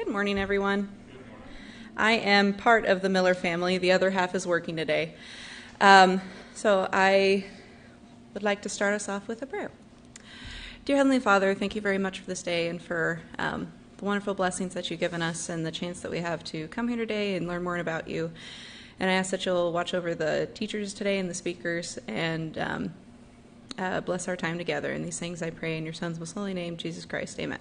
Good morning, everyone. I am part of the Miller family. The other half is working today. So I would like to start us off with a prayer. Dear Heavenly Father, thank you very much for this day and for the wonderful blessings that you've given us and the chance that we have to come here today and learn more about you. And I ask that you'll watch over the teachers today and the speakers and bless our time together. And these things I pray in your Son's most holy name, Jesus Christ. Amen.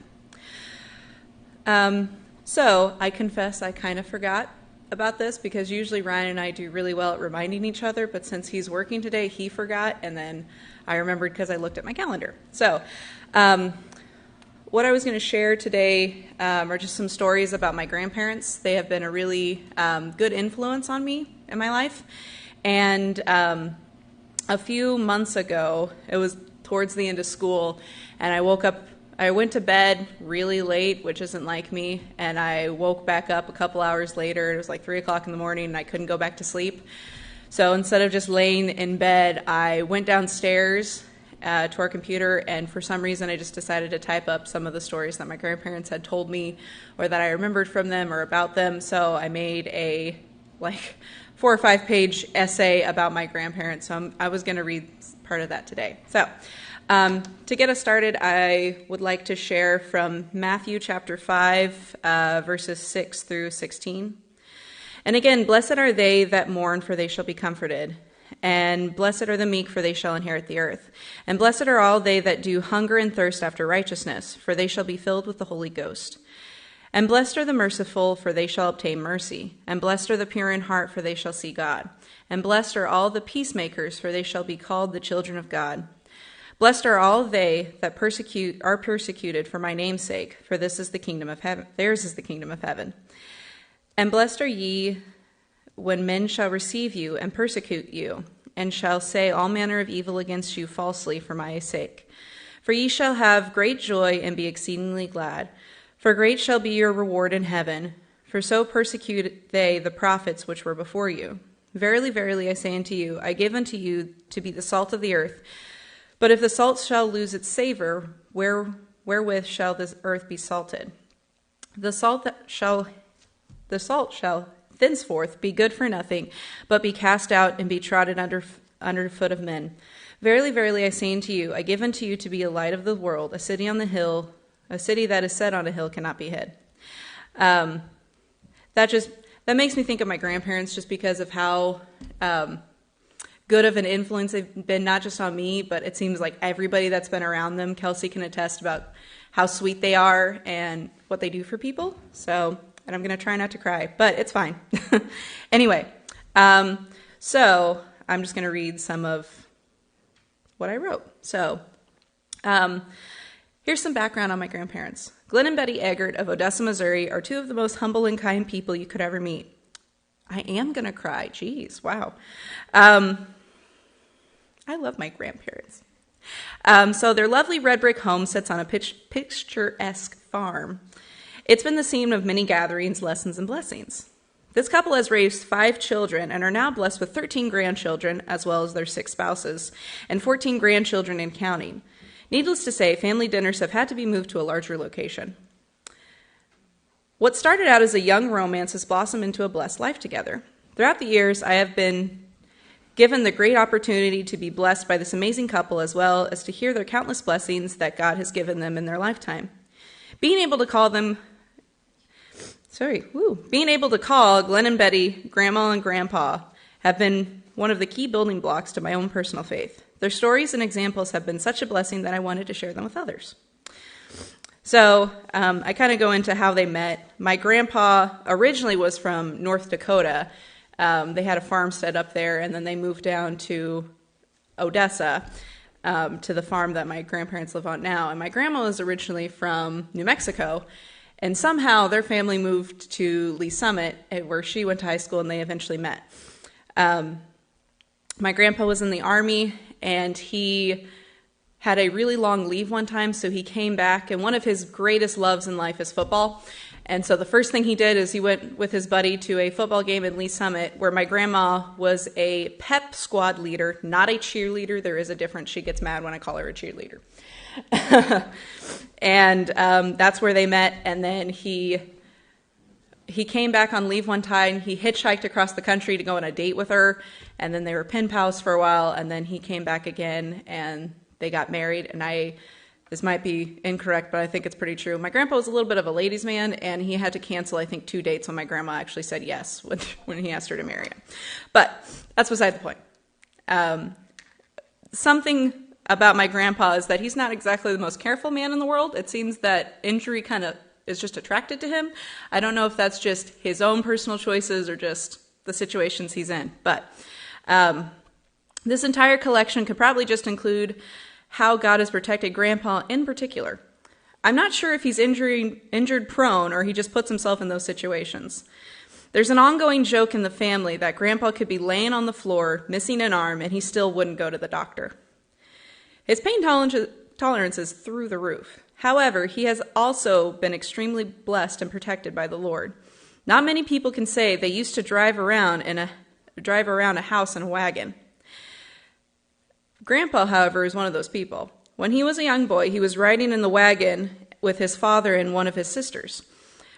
So I confess I kind of forgot about this because usually Ryan and I do really well at reminding each other, but since he's working today, he forgot, and then I remembered because I looked at my calendar. So what I was going to share today are just some stories about my grandparents. They have been a really good influence on me in my life, and a few months ago, it was towards the end of school, and I went to bed really late, which isn't like me, and I woke back up a couple hours later. It was like 3 o'clock in the morning, and I couldn't go back to sleep. So instead of just laying in bed, I went downstairs to our computer, and for some reason I just decided to type up some of the stories that my grandparents had told me or that I remembered from them or about them. So I made a 4 or 5 page essay about my grandparents. So I was going to read part of that today. So to get us started, I would like to share from Matthew chapter 5, verses 6 through 16. And again, blessed are they that mourn, for they shall be comforted. And blessed are the meek, for they shall inherit the earth. And blessed are all they that do hunger and thirst after righteousness, for they shall be filled with the Holy Ghost. And blessed are the merciful, for they shall obtain mercy. And blessed are the pure in heart, for they shall see God. And blessed are all the peacemakers, for they shall be called the children of God. Blessed are all they that are persecuted for my name's sake, for this is the kingdom of heaven. Theirs is the kingdom of heaven. And blessed are ye when men shall receive you and persecute you, and shall say all manner of evil against you falsely for my sake. For ye shall have great joy and be exceedingly glad, for great shall be your reward in heaven. For so persecuted they the prophets which were before you. Verily, verily, I say unto you, I give unto you to be the salt of the earth. But if the salt shall lose its savor, wherewith shall this earth be salted? The salt shall thenceforth be good for nothing, but be cast out and be trodden under foot of men. Verily, verily, I say unto you, I give unto you to be a light of the world, a city on the hill, a city that is set on a hill cannot be hid. That makes me think of my grandparents, just because of how good of an influence they've been, not just on me, but it seems like everybody that's been around them. Kelsey can attest about how sweet they are and what they do for people. And I'm going to try not to cry, but it's fine. Anyway, so I'm just going to read some of what I wrote. So here's some background on my grandparents. Glenn and Betty Eggert of Odessa, Missouri are two of the most humble and kind people you could ever meet. I am going to cry. Jeez, wow. I love my grandparents. So their lovely red brick home sits on a picturesque farm. It's been the scene of many gatherings, lessons, and blessings. This couple has raised 5 children and are now blessed with 13 grandchildren, as well as their 6 spouses, and 14 grandchildren and counting. Needless to say, family dinners have had to be moved to a larger location. What started out as a young romance has blossomed into a blessed life together. Throughout the years, I have been given the great opportunity to be blessed by this amazing couple, as well as to hear their countless blessings that God has given them in their lifetime. Being able to call Glenn and Betty Grandma and Grandpa have been one of the key building blocks to my own personal faith. Their stories and examples have been such a blessing that I wanted to share them with others. So I kind of go into how they met. My grandpa originally was from North Dakota. They had a farmstead up there, and then they moved down to Odessa, to the farm that my grandparents live on now. And my grandma was originally from New Mexico, and somehow their family moved to Lee Summit, where she went to high school, and they eventually met. My grandpa was in the Army, and he had a really long leave one time, so he came back, and one of his greatest loves in life is football. And so the first thing he did is he went with his buddy to a football game in Lee Summit, where my grandma was a pep squad leader, not a cheerleader. There is a difference. She gets mad when I call her a cheerleader. And that's where they met. And then he He came back on leave one time. He hitchhiked across the country to go on a date with her, and then they were pen pals for a while, and then he came back again, and they got married. And this might be incorrect, but I think it's pretty true. My grandpa was a little bit of a ladies' man, and he had to cancel, I think, 2 dates when my grandma actually said yes when he asked her to marry him. But that's beside the point. Something about my grandpa is that he's not exactly the most careful man in the world. It seems that injury kind of is just attracted to him. I don't know if that's just his own personal choices or just the situations he's in. But this entire collection could probably just include how God has protected Grandpa in particular. I'm not sure if he's injured prone or he just puts himself in those situations. There's an ongoing joke in the family that Grandpa could be laying on the floor, missing an arm, and he still wouldn't go to the doctor. His pain tolerance is through the roof. However, he has also been extremely blessed and protected by the Lord. Not many people can say they used to drive around a house in a wagon. Grandpa, however, is one of those people. When he was a young boy, he was riding in the wagon with his father and one of his sisters.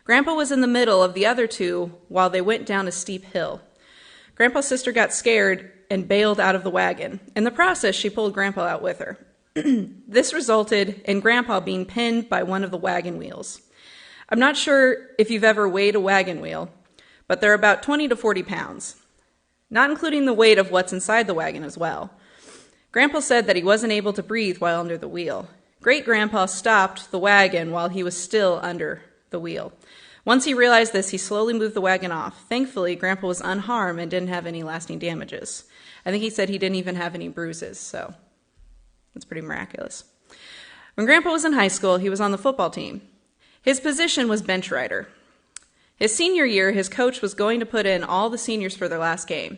Grandpa was in the middle of the other two while they went down a steep hill. Grandpa's sister got scared and bailed out of the wagon. In the process, she pulled Grandpa out with her. This resulted in Grandpa being pinned by one of the wagon wheels. I'm not sure if you've ever weighed a wagon wheel, but they're about 20 to 40 pounds, not including the weight of what's inside the wagon as well. Grandpa said that he wasn't able to breathe while under the wheel. Great-grandpa stopped the wagon while he was still under the wheel. Once he realized this, he slowly moved the wagon off. Thankfully, Grandpa was unharmed and didn't have any lasting damages. I think he said he didn't even have any bruises, so that's pretty miraculous. When Grandpa was in high school, he was on the football team. His position was bench rider. His senior year, his coach was going to put in all the seniors for their last game.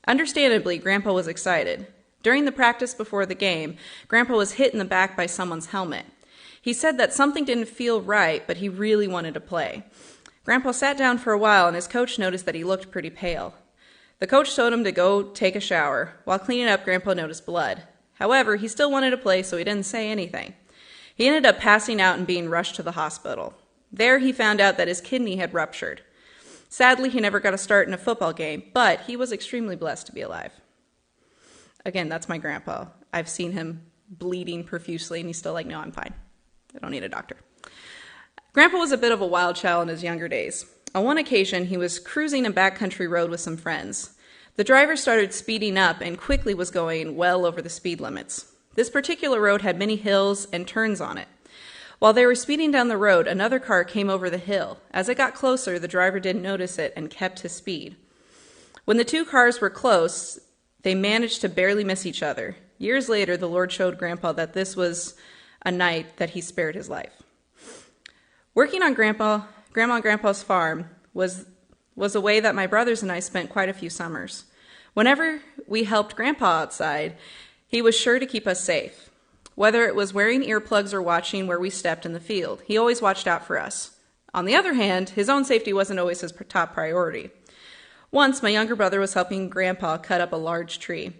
Understandably, Grandpa was excited. During the practice before the game, Grandpa was hit in the back by someone's helmet. He said that something didn't feel right, but he really wanted to play. Grandpa sat down for a while, and his coach noticed that he looked pretty pale. The coach told him to go take a shower. While cleaning up, Grandpa noticed blood. However, he still wanted to play, so he didn't say anything. He ended up passing out and being rushed to the hospital. There, he found out that his kidney had ruptured. Sadly, he never got a start in a football game, but he was extremely blessed to be alive. Again, that's my grandpa. I've seen him bleeding profusely, and he's still like, no, I'm fine. I don't need a doctor. Grandpa was a bit of a wild child in his younger days. On one occasion, he was cruising a backcountry road with some friends. The driver started speeding up and quickly was going well over the speed limits. This particular road had many hills and turns on it. While they were speeding down the road, another car came over the hill. As it got closer, the driver didn't notice it and kept his speed. When the two cars were close, they managed to barely miss each other. Years later, the Lord showed Grandpa that this was a night that he spared his life. Working on Grandma and Grandpa's farm was a way that my brothers and I spent quite a few summers. Whenever we helped Grandpa outside, he was sure to keep us safe. Whether it was wearing earplugs or watching where we stepped in the field, he always watched out for us. On the other hand, his own safety wasn't always his top priority. Once, my younger brother was helping Grandpa cut up a large tree.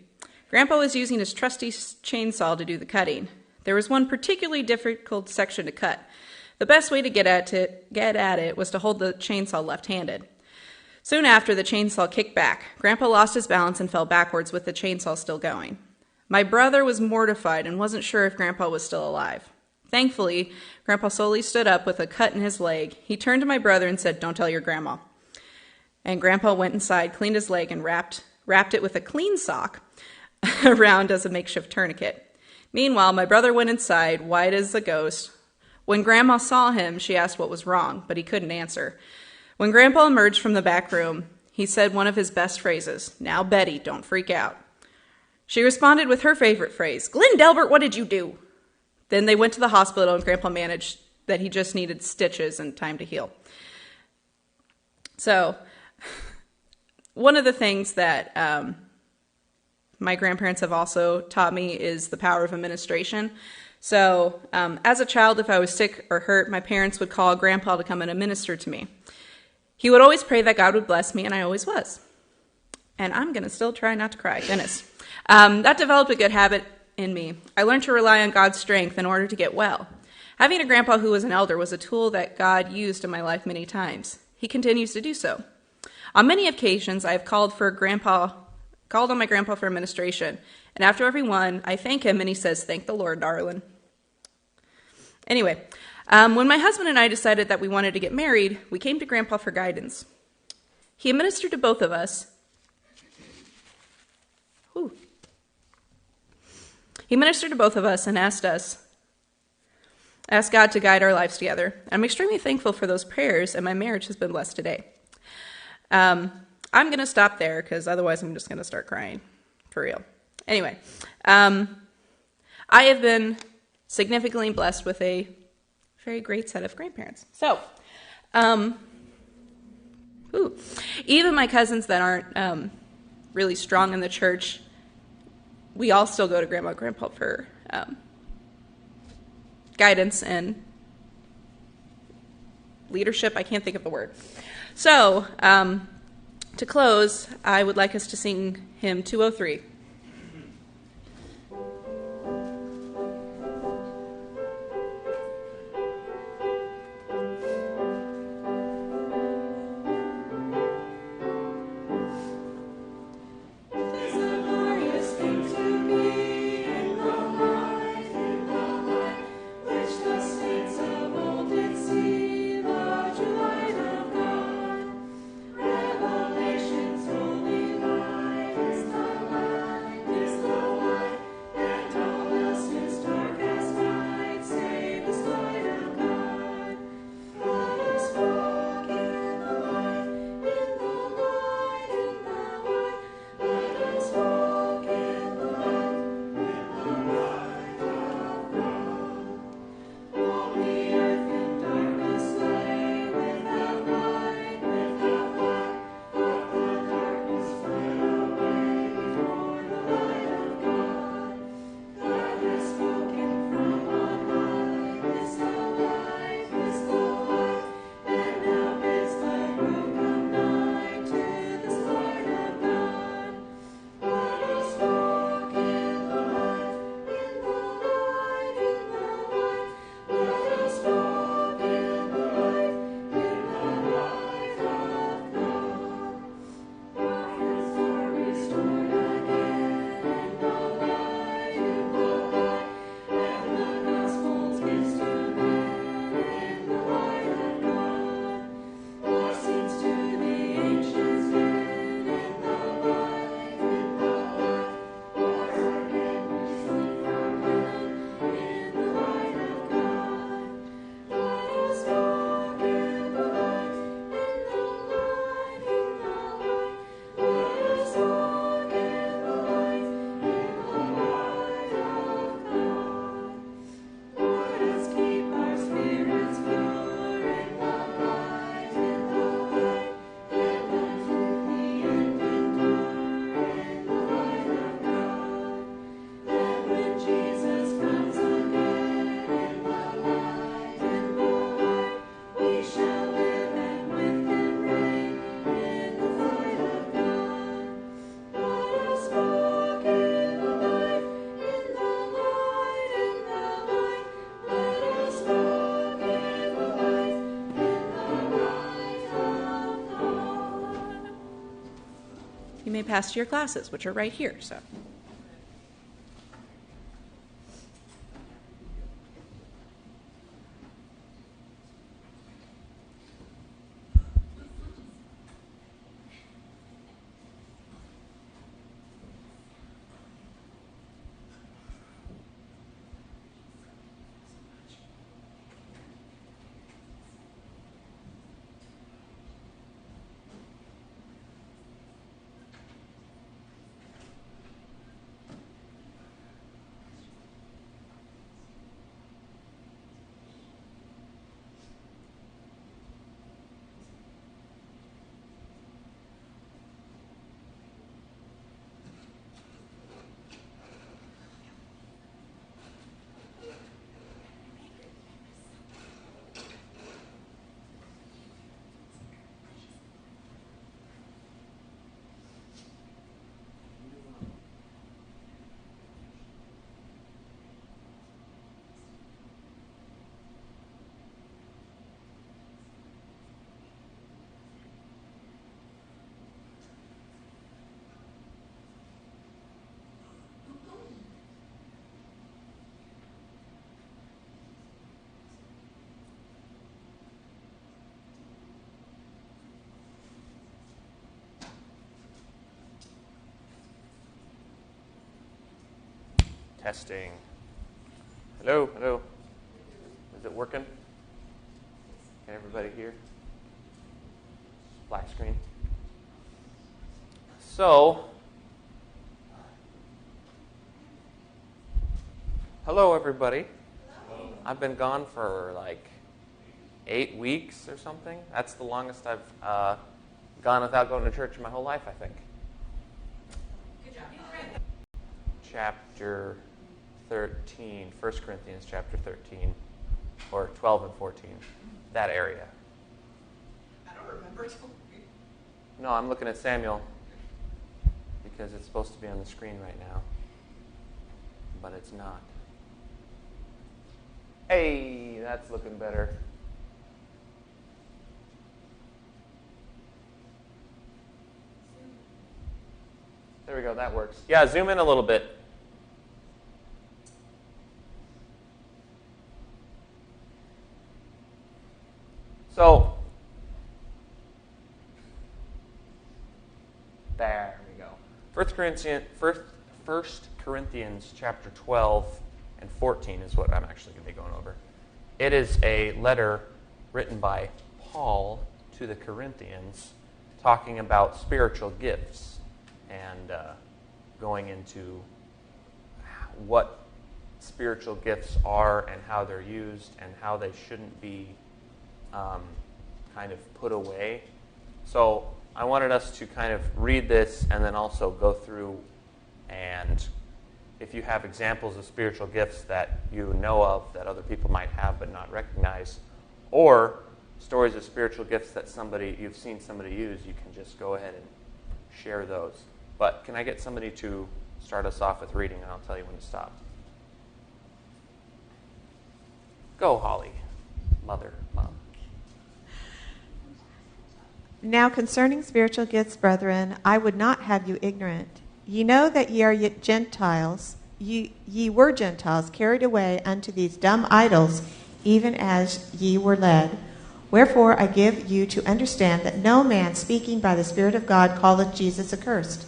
Grandpa was using his trusty chainsaw to do the cutting. There was one particularly difficult section to cut. The best way to get at it was to hold the chainsaw left-handed. Soon after, the chainsaw kicked back. Grandpa lost his balance and fell backwards with the chainsaw still going. My brother was mortified and wasn't sure if Grandpa was still alive. Thankfully, Grandpa slowly stood up with a cut in his leg. He turned to my brother and said, "Don't tell your grandma." And Grandpa went inside, cleaned his leg, and wrapped it with a clean sock around as a makeshift tourniquet. Meanwhile, my brother went inside, white as a ghost. When Grandma saw him, she asked what was wrong, but he couldn't answer. When Grandpa emerged from the back room, he said one of his best phrases, "Now, Betty, don't freak out." She responded with her favorite phrase, "Glenn Delbert, what did you do?" Then they went to the hospital, and Grandpa managed that he just needed stitches and time to heal. So, one of the things that my grandparents have also taught me is the power of administration. So, as a child, if I was sick or hurt, my parents would call Grandpa to come and administer to me. He would always pray that God would bless me, and I always was. And I'm going to still try not to cry, goodness. That developed a good habit in me. I learned to rely on God's strength in order to get well. Having a grandpa who was an elder was a tool that God used in my life many times. he continues to do so. On many occasions, I have called on my grandpa for administration, and after every one, I thank him, and he says, "Thank the Lord, darling." Anyway, when my husband and I decided that we wanted to get married, we came to Grandpa for guidance. He ministered to both of us. He ministered to both of us and asked God to guide our lives together. I'm extremely thankful for those prayers, and my marriage has been blessed today. I'm going to stop there because otherwise I'm just going to start crying, for real. Anyway, I have been significantly blessed with a very great set of grandparents. So, even my cousins that aren't really strong in the church, we all still go to Grandma and Grandpa for guidance and leadership. I can't think of the word. So, to close, I would like us to sing hymn 203. You may pass to your classes, which are right here. So. Testing. Hello, hello. Is it working? Can everybody hear? Black screen. So, hello everybody. Hello. I've been gone for like 8 weeks or something. That's the longest I've gone without going to church in my whole life, I think. Good job. Chapter 13, 1 Corinthians chapter 13, or 12 and 14, that area. I don't remember. No, I'm looking at Samuel because it's supposed to be on the screen right now, but it's not. Hey, that's looking better. There we go, that works. Yeah, zoom in a little bit. So, there we go. 1 Corinthians chapter 12 and 14 is what I'm actually going to be going over. It is a letter written by Paul to the Corinthians talking about spiritual gifts and going into what spiritual gifts are and how they're used and how they shouldn't be kind of put away. So I wanted us to kind of read this and then also go through, and if you have examples of spiritual gifts that you know of that other people might have but not recognize, or stories of spiritual gifts that you've seen somebody use, you can just go ahead and share those. But can I get somebody to start us off with reading, and I'll tell you when to stop. Go, Holly. Mom. Now concerning spiritual gifts, brethren, I would not have you ignorant. Ye know that ye are yet Gentiles, ye were Gentiles, carried away unto these dumb idols, even as ye were led. Wherefore I give you to understand that no man speaking by the Spirit of God calleth Jesus accursed,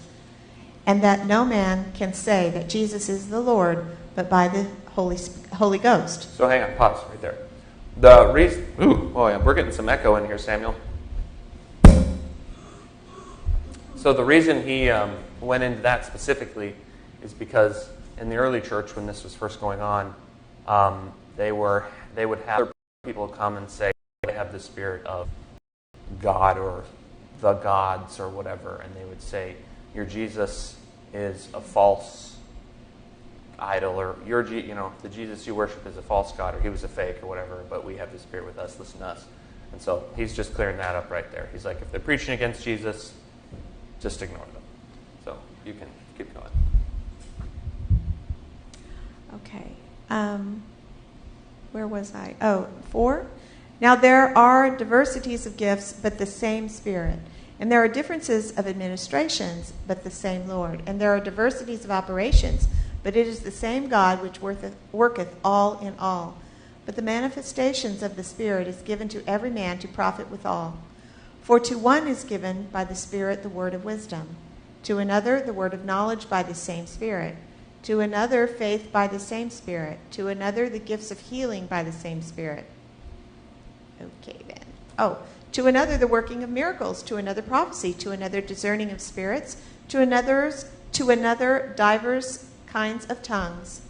and that no man can say that Jesus is the Lord, but by the Holy Ghost. So hang on, pause right there. The reason, we're getting some echo in here, Samuel. So the reason he went into that specifically is because in the early church, when this was first going on, they would have other people come and say they have the spirit of God or the gods or whatever, and they would say your Jesus is a false idol, or the Jesus you worship is a false god, or he was a fake or whatever, but we have the Spirit with us, listen to us. And so he's just clearing that up right there. He's like, if they're preaching against Jesus, just ignore them. So you can keep going. Okay. Where was I? 4. Now there are diversities of gifts, but the same Spirit. And there are differences of administrations, but the same Lord. And there are diversities of operations, but it is the same God which worketh all in all. But the manifestations of the Spirit is given to every man to profit withal. For to one is given by the Spirit the word of wisdom, to another the word of knowledge by the same Spirit, to another faith by the same Spirit, to another the gifts of healing by the same Spirit. Okay then. To another the working of miracles, to another prophecy, to another discerning of spirits, to another divers kinds of tongues,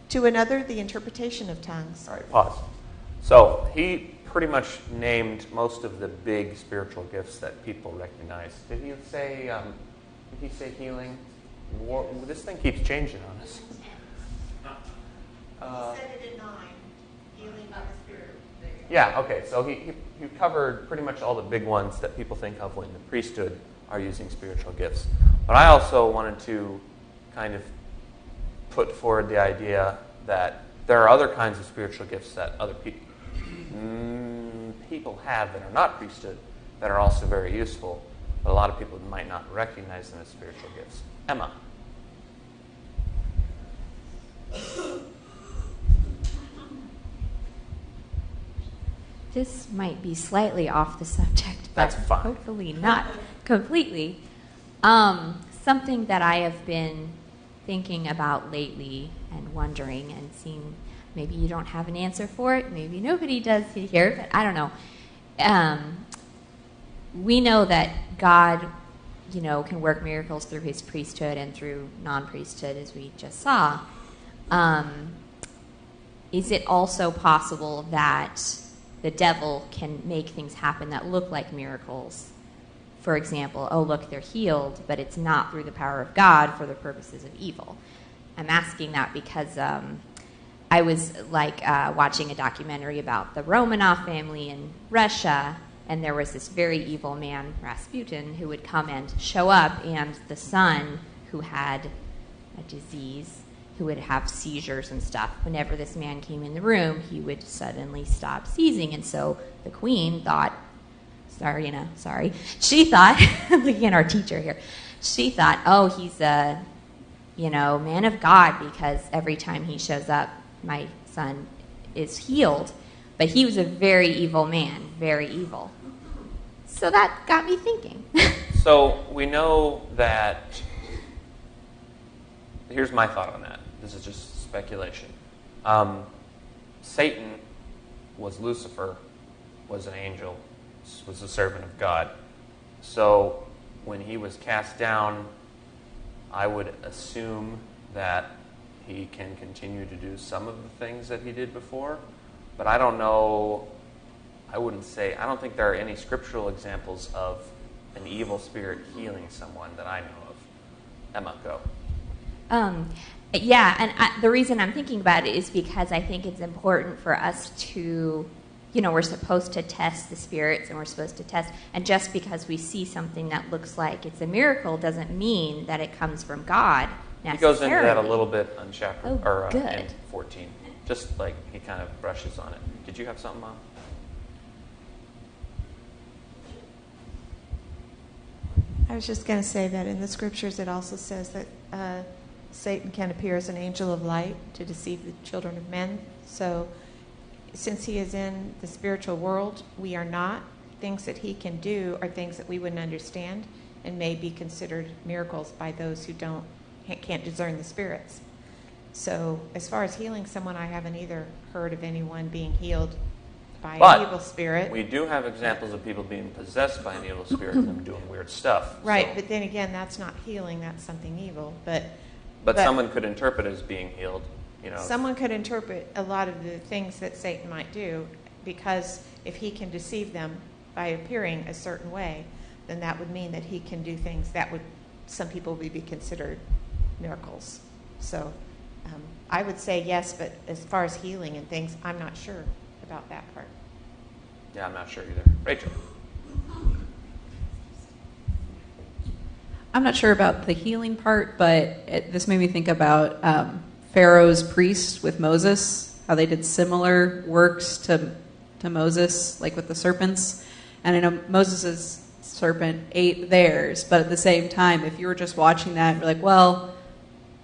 to another the interpretation of tongues. All right, pause. So he pretty much named most of the big spiritual gifts that people recognize. Did he say healing? This thing keeps changing on us. He said it in 9. Healing by the Spirit. Yeah, okay. So he covered pretty much all the big ones that people think of when the priesthood are using spiritual gifts. But I also wanted to kind of put forward the idea that there are other kinds of spiritual gifts that other people have that are not priesthood that are also very useful, but a lot of people might not recognize them as spiritual gifts. Emma. This might be slightly off the subject, but That's fine. Hopefully not completely. Something that I have been thinking about lately and wondering and seeing, maybe you don't have an answer for it, maybe nobody does here, but I don't know. We know that God, can work miracles through his priesthood and through non-priesthood, as we just saw. Is it also possible that the devil can make things happen that look like miracles? For example, oh, look, they're healed, but it's not through the power of God for the purposes of evil. I'm asking that because I was watching a documentary about the Romanov family in Russia, and there was this very evil man, Rasputin, who would come and show up, and the son, who had a disease, who would have seizures and stuff, whenever this man came in the room, he would suddenly stop seizing. And so the queen thought, she thought, looking at our teacher here, she thought, oh, he's a, man of God, because every time he shows up, my son is healed. But he was a very evil man, very evil. So that got me thinking. So we know that, here's my thought on that. This is just speculation. Satan was Lucifer, was an angel, was a servant of God. So when he was cast down, I would assume that he can continue to do some of the things that he did before. But I don't know, I don't think there are any scriptural examples of an evil spirit healing someone that I know of. Emma, go. Yeah, and the reason I'm thinking about it is because I think it's important for us to, we're supposed to test the spirits, and we're supposed to test, and just because we see something that looks like it's a miracle doesn't mean that it comes from God necessarily. He goes into that a little bit on in 14. Just like he kind of brushes on it. Did you have something, Mom? I was just going to say that in the scriptures it also says that Satan can appear as an angel of light to deceive the children of men. So since he is in the spiritual world, we are not. Things that he can do are things that we wouldn't understand and may be considered miracles by those who can't discern the spirits. So as far as healing someone, I haven't either heard of anyone being healed by an evil spirit. We do have examples of people being possessed by an evil spirit and them doing weird stuff. Right, so. but then again, that's not healing, that's something evil. But someone could interpret as being healed. Someone could interpret a lot of the things that Satan might do, because if he can deceive them by appearing a certain way, then that would mean that he can do things that would, some people would be considered miracles. So I would say yes, but as far as healing and things, I'm not sure about that part. Yeah, I'm not sure either. Rachel. I'm not sure about the healing part, but this made me think about Pharaoh's priest with Moses, how they did similar works to Moses, like with the serpents. And I know Moses' serpent ate theirs, but at the same time, if you were just watching that, you're like, well,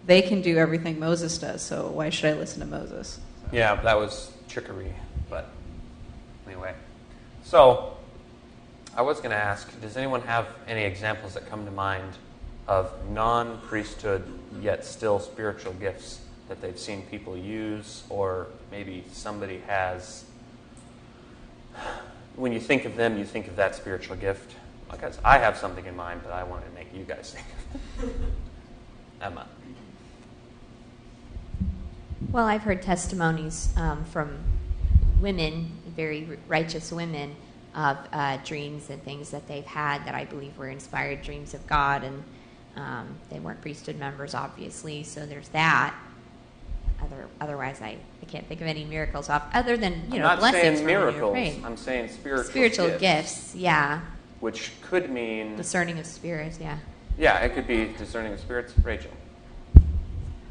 they can do everything Moses does, so why should I listen to Moses? Yeah, that was trickery, but anyway. So, I was going to ask, does anyone have any examples that come to mind of non-priesthood yet still spiritual gifts that they've seen people use, or maybe somebody has, when you think of them, you think of that spiritual gift? Because I have something in mind, but I wanted to make you guys think of it. Emma. Well, I've heard testimonies from women, very righteous women, of dreams and things that they've had that I believe were inspired dreams of God, and they weren't priesthood members, obviously, so there's that. Otherwise, I can't think of any miracles other than I'm not blessings saying miracles. I'm saying spiritual gifts. Yeah. Which could mean discerning of spirits. Yeah. Yeah, it could be discerning of spirits. Rachel.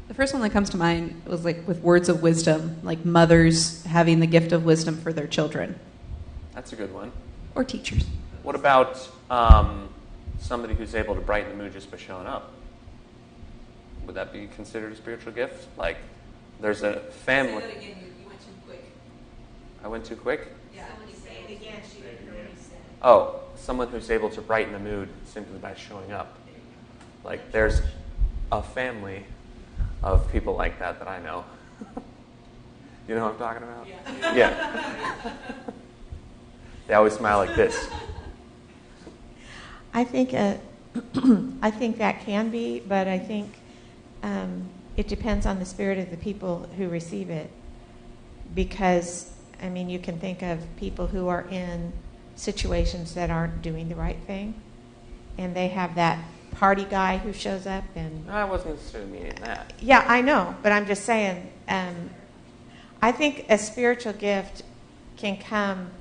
The first one that comes to mind was like with words of wisdom, like mothers having the gift of wisdom for their children. That's a good one. Or teachers. What about somebody who's able to brighten the mood just by showing up? Would that be considered a spiritual gift? Like, there's a family. Say that again. You went too quick. I went too quick? Yeah. Say it again. She didn't know what you said. Oh, someone who's able to brighten the mood simply by showing up. Like, there's a family of people like that I know. You know what I'm talking about? Yeah. They always smile like this. I think I think that can be, but I think it depends on the spirit of the people who receive it. Because, I mean, you can think of people who are in situations that aren't doing the right thing, and they have that party guy who shows up and... I wasn't necessarily meaning that. Yeah, I know, but I'm just saying, I think a spiritual gift can come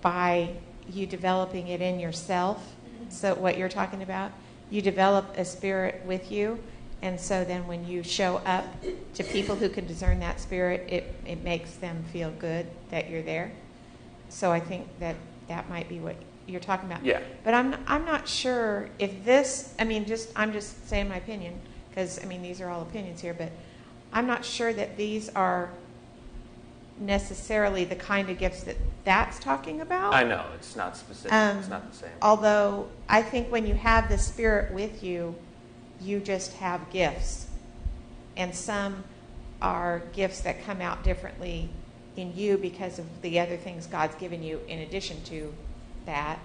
by you developing it in yourself. So what you're talking about, you develop a spirit with you, and so then when you show up to people who can discern that spirit, it makes them feel good that you're there. So I think that might be what you're talking about. Yeah. But I'm not sure if this, I mean, I'm just saying my opinion, because, I mean, these are all opinions here, but I'm not sure that these are necessarily the kind of gifts that's talking about. I know, it's not specific. It's not the same. Although I think when you have the Spirit with you, you just have gifts. And some are gifts that come out differently in you because of the other things God's given you in addition to that,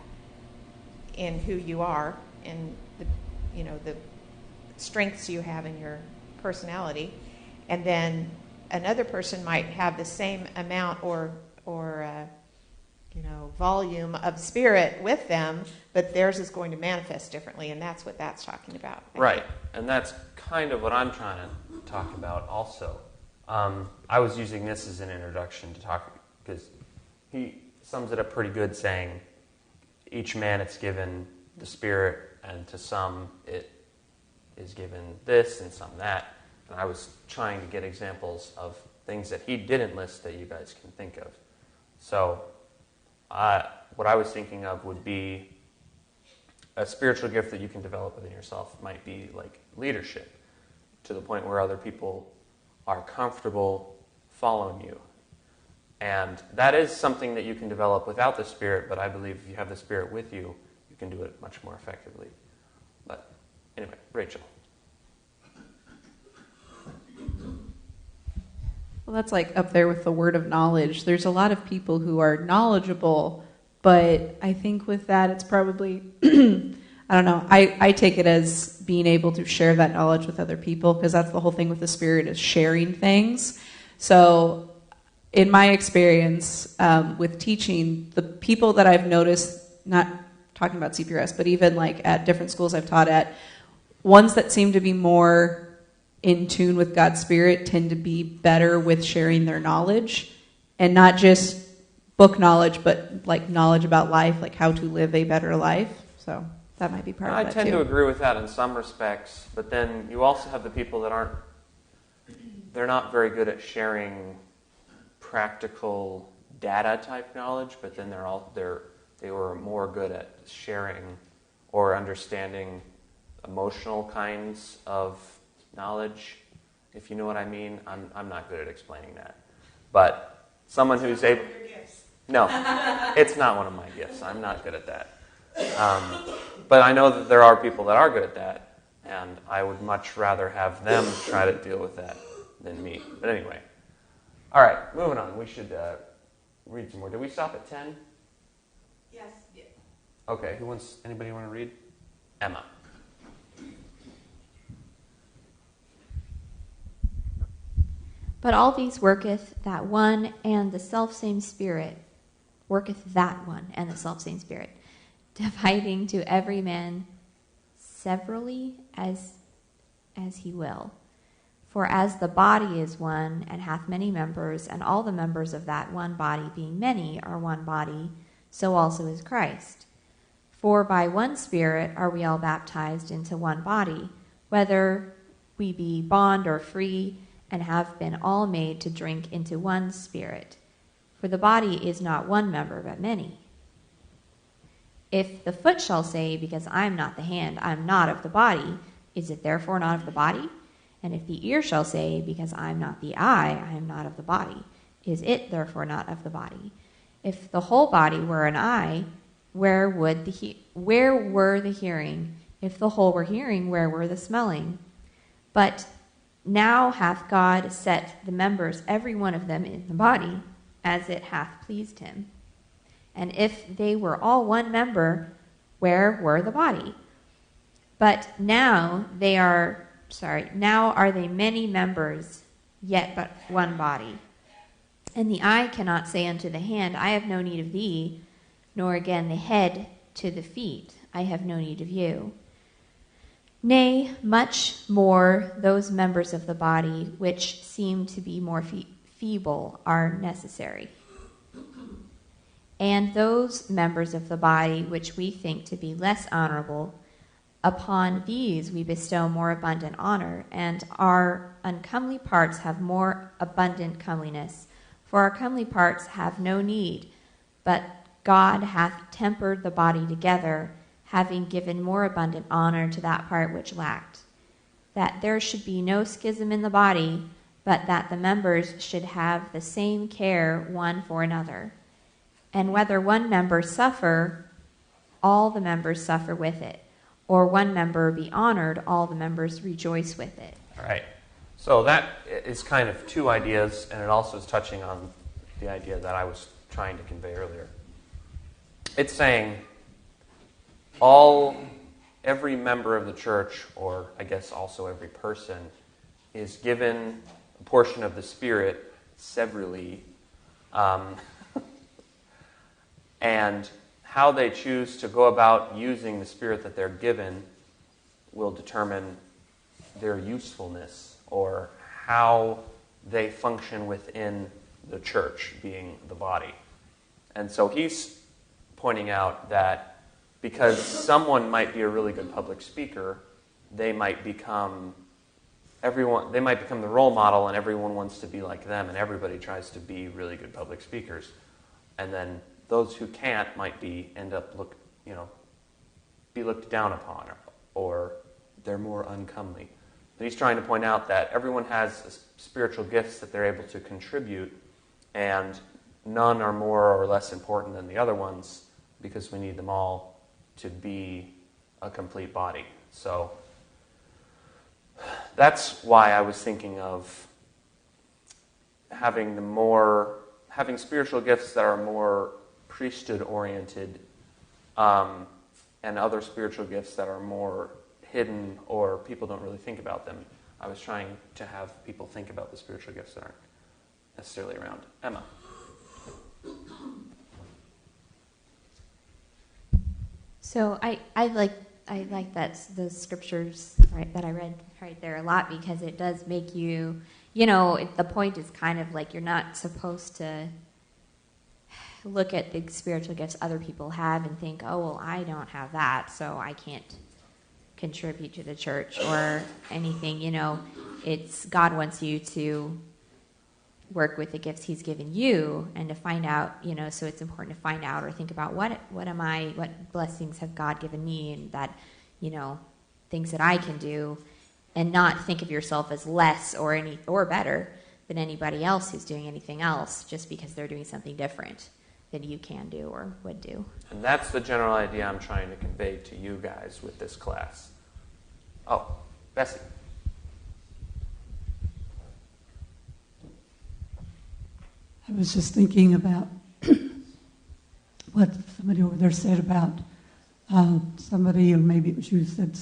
in who you are, and the strengths you have in your personality. And then another person might have the same amount or volume of spirit with them, but theirs is going to manifest differently, and that's what that's talking about. Right, and that's kind of what I'm trying to talk about also. I was using this as an introduction to talk, because he sums it up pretty good, saying each man it's given the Spirit, and to some it is given this and some that. And I was trying to get examples of things that he didn't list that you guys can think of. So what I was thinking of would be a spiritual gift that you can develop within yourself might be like leadership, to the point where other people are comfortable following you. And that is something that you can develop without the Spirit, but I believe if you have the Spirit with you, you can do it much more effectively. But anyway, Rachel. Well, that's like up there with the word of knowledge. There's a lot of people who are knowledgeable, but I think with that it's probably, I don't know, I take it as being able to share that knowledge with other people, because that's the whole thing with the Spirit, is sharing things. So in my experience with teaching, the people that I've noticed, not talking about CPRS, but even like at different schools I've taught at, ones that seem to be more in tune with God's Spirit tend to be better with sharing their knowledge, and not just book knowledge, but like knowledge about life, like how to live a better life. So that might be part of that too. I tend to agree with that in some respects, but then you also have the people that they're not very good at sharing practical data type knowledge, but then they were more good at sharing or understanding emotional kinds of knowledge, if you know what I mean. I'm not good at explaining that. But someone who's able... No, it's not one of my gifts. I'm not good at that. But I know that there are people that are good at that, and I would much rather have them try to deal with that than me. But anyway. All right, moving on. We should read some more. Did we stop at 10? Yes. Okay, anybody want to read? Emma. But all these worketh that one and the selfsame Spirit, dividing to every man severally as he will. For as the body is one, and hath many members, and all the members of that one body, being many, are one body, so also is Christ. For by one Spirit are we all baptized into one body, whether we be bond or free, and have been all made to drink into one Spirit. For the body is not one member, but many. If the foot shall say, because I am not the hand, I am not of the body, is it therefore not of the body? And if the ear shall say, because I am not the eye, I am not of the body, is it therefore not of the body? If the whole body were an eye, where were the hearing? If the whole were hearing, where were the smelling? But Now hath God set the members, every one of them, in the body, as it hath pleased him. And if they were all one member, where were the body? But now are they many members, yet but one body. And the eye cannot say unto the hand, I have no need of thee, nor again the head to the feet, I have no need of you. Nay, much more those members of the body which seem to be more feeble are necessary. And those members of the body which we think to be less honorable, upon these we bestow more abundant honor, and our uncomely parts have more abundant comeliness. For our comely parts have no need, but God hath tempered the body together, having given more abundant honor to that part which lacked, that there should be no schism in the body, but that the members should have the same care one for another. And whether one member suffer, all the members suffer with it, or one member be honored, all the members rejoice with it. All right. So that is kind of two ideas, and it also is touching on the idea that I was trying to convey earlier. It's saying every member of the church, or I guess also every person, is given a portion of the Spirit severally, and how they choose to go about using the Spirit that they're given will determine their usefulness, or how they function within the church, being the body. And so he's pointing out that because someone might be a really good public speaker, they might become the role model, and everyone wants to be like them, and everybody tries to be really good public speakers. And then those who can't might be looked down upon, or they're more uncomely. But he's trying to point out that everyone has spiritual gifts that they're able to contribute, and none are more or less important than the other ones, because we need them all to be a complete body. So that's why I was thinking of having spiritual gifts that are more priesthood-oriented, and other spiritual gifts that are more hidden, or people don't really think about them. I was trying to have people think about the spiritual gifts that aren't necessarily around. Emma. So I like that those scriptures that I read right there a lot, because it does make you, the point is kind of like you're not supposed to look at the spiritual gifts other people have and think, oh, well, I don't have that, so I can't contribute to the church or anything. It's God wants you to work with the gifts he's given you, and to find out, so it's important to find out or think about what blessings have God given me, and that, things that I can do, and not think of yourself as less or better than anybody else who's doing anything else just because they're doing something different than you can do or would do. And that's the general idea I'm trying to convey to you guys with this class. Oh, Bessie. I was just thinking about what somebody over there said about somebody, or maybe it was you, said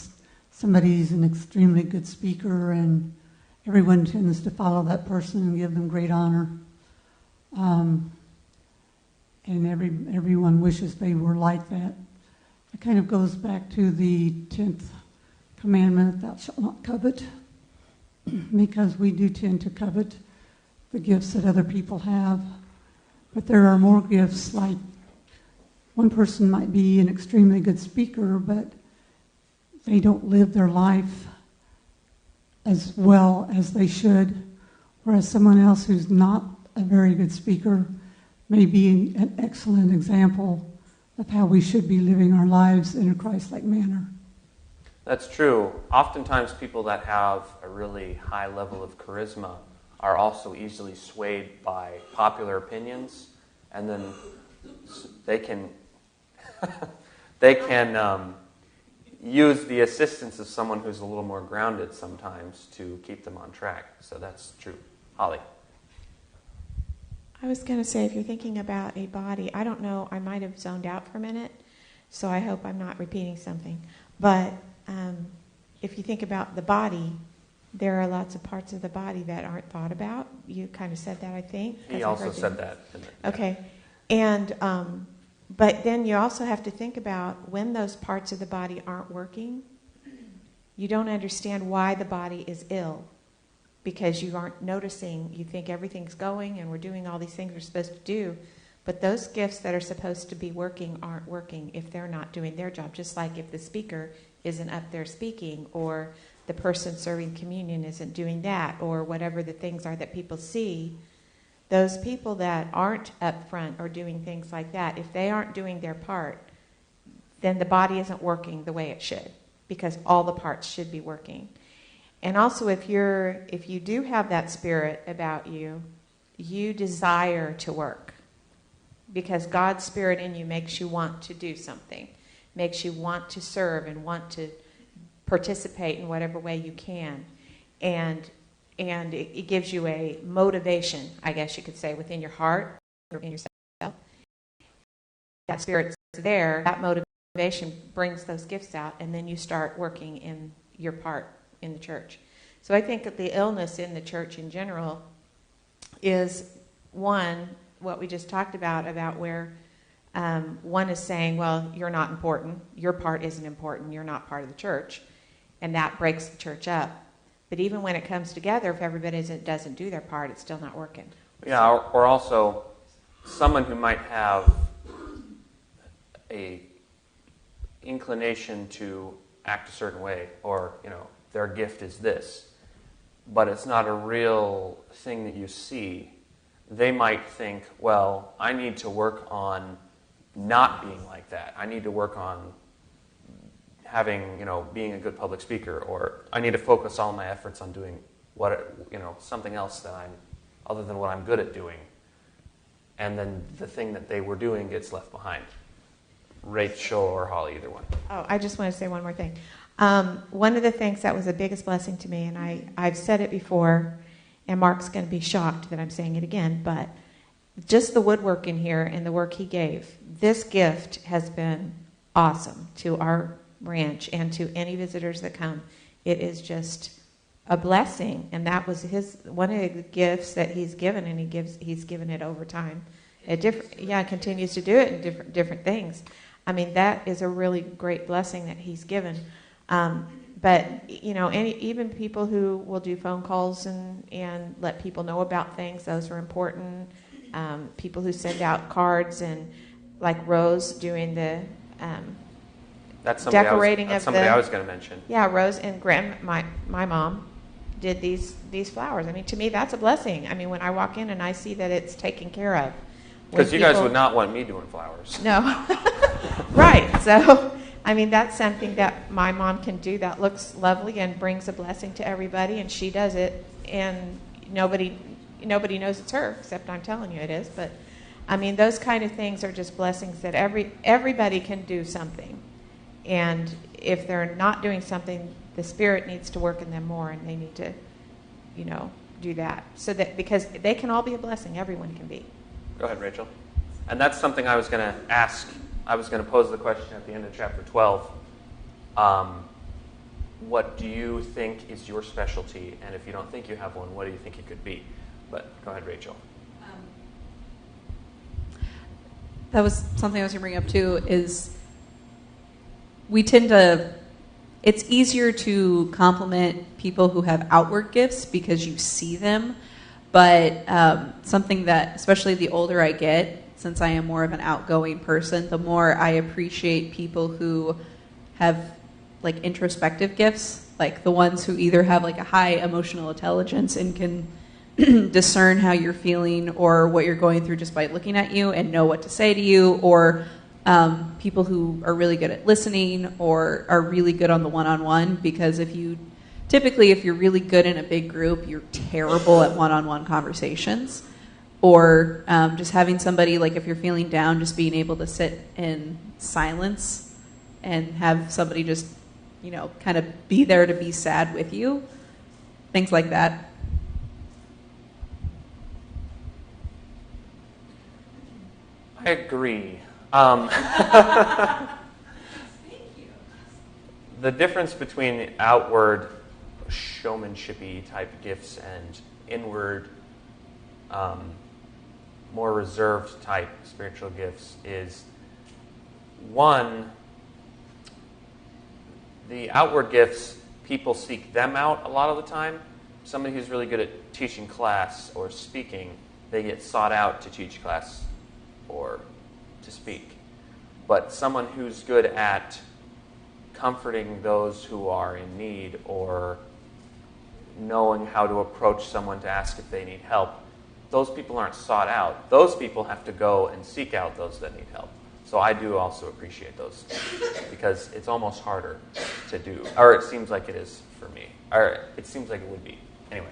somebody's an extremely good speaker and everyone tends to follow that person and give them great honor. And everyone wishes they were like that. It kind of goes back to the 10th commandment, thou shalt not covet, because we do tend to covet the gifts that other people have. But there are more gifts, like one person might be an extremely good speaker, but they don't live their life as well as they should, whereas someone else who's not a very good speaker may be an excellent example of how we should be living our lives in a Christ-like manner. That's true. Oftentimes people that have a really high level of charisma are also easily swayed by popular opinions, and then they can use the assistance of someone who's a little more grounded sometimes to keep them on track. So that's true. Holly. I was going to say, if you're thinking about a body, I don't know, I might have zoned out for a minute, so I hope I'm not repeating something. But if you think about the body, there are lots of parts of the body that aren't thought about. You kind of said that, I think. He also said that. Okay. And, but then you also have to think about when those parts of the body aren't working, you don't understand why the body is ill. Because you aren't noticing, you think everything's going and we're doing all these things we're supposed to do, but those gifts that are supposed to be working aren't working if they're not doing their job. Just like if the speaker isn't up there speaking, or the person serving communion isn't doing that, or whatever the things are that people see, those people that aren't up front or doing things like that, if they aren't doing their part, then the body isn't working the way it should, because all the parts should be working. And also, if you do have that spirit about you, you desire to work. Because God's spirit in you makes you want to do something, makes you want to serve and want to participate in whatever way you can. And it gives you a motivation, I guess you could say, within your heart or in yourself. That spirit's there, that motivation brings those gifts out, and then you start working in your part in the church. So I think that the illness in the church in general is, one, what we just talked about where one is saying, well, you're not important, your part isn't important, you're not part of the church, and that breaks the church up. But even when it comes together, if everybody doesn't do their part, it's still not working. Yeah, or also someone who might have a inclination to act a certain way, or, their gift is this, but it's not a real thing that you see. They might think, well, I need to work on not being like that. I need to work on having, being a good public speaker, or I need to focus all my efforts on doing something else that other than what I'm good at doing. And then the thing that they were doing gets left behind. Rachel or Holly, either one. Oh, I just want to say one more thing. One of the things that was the biggest blessing to me, and I've said it before, and Mark's going to be shocked that I'm saying it again, but just the woodwork in here and the work he gave, this gift has been awesome to our ranch and to any visitors that come. It is just a blessing, and that was one of the gifts that he's given, and he's given it over time. Continues to do it in different things. I mean, that is a really great blessing that he's given. But even people who will do phone calls and let people know about things, those are important. People who send out cards, and like Rose doing the decorating that's somebody I was going to mention. Yeah, Rose and my mom did these flowers. I mean, to me, that's a blessing. I mean, when I walk in and I see that it's taken care of. Because you guys would not want me doing flowers. No. Right. So, I mean, that's something that my mom can do that looks lovely and brings a blessing to everybody, and she does it, and nobody knows it's her, except I'm telling you it is. But, I mean, those kind of things are just blessings that everybody can do something. And if they're not doing something, the Spirit needs to work in them more, and they need to, do that. So that, because they can all be a blessing, everyone can be. Go ahead, Rachel. And that's something I was going to ask. I was going to pose the question at the end of chapter 12. What do you think is your specialty? And if you don't think you have one, what do you think it could be? But go ahead, Rachel. That was something I was going to bring up too, is we tend to, it's easier to compliment people who have outward gifts because you see them. But something that, especially the older I get, since I am more of an outgoing person, the more I appreciate people who have like introspective gifts, like the ones who either have like a high emotional intelligence and can discern how you're feeling or what you're going through just by looking at you and know what to say to you, or people who are really good at listening or are really good on the one-on-one, because typically, if you're really good in a big group, you're terrible at one-on-one conversations. Or just having somebody, like if you're feeling down, just being able to sit in silence and have somebody just kind of be there to be sad with you. Things like that. I agree. The difference between outward showmanshipy type gifts and inward, more reserved type spiritual gifts is, one, the outward gifts, people seek them out a lot of the time. Somebody who's really good at teaching class or speaking, they get sought out to teach class or to speak. But someone who's good at comforting those who are in need or knowing how to approach someone to ask if they need help, those people aren't sought out. Those people have to go and seek out those that need help. So I do also appreciate those because it's almost harder to do. Or it seems like it is for me. Or it seems like it would be. Anyway.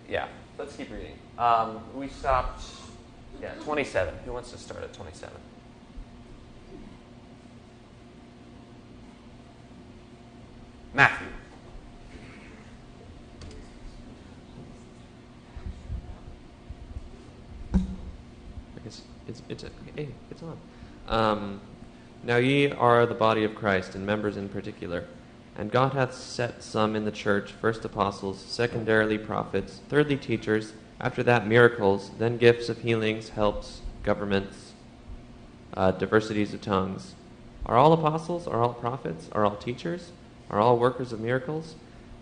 Yeah, let's keep reading. We stopped, 27. Who wants to start at 27? Matthew. I guess it's on. Now ye are the body of Christ, and members in particular. And God hath set some in the church, first apostles, secondarily prophets, thirdly teachers, after that miracles, then gifts of healings, helps, governments, diversities of tongues. Are all apostles? Are all prophets? Are all teachers? Are all workers of miracles?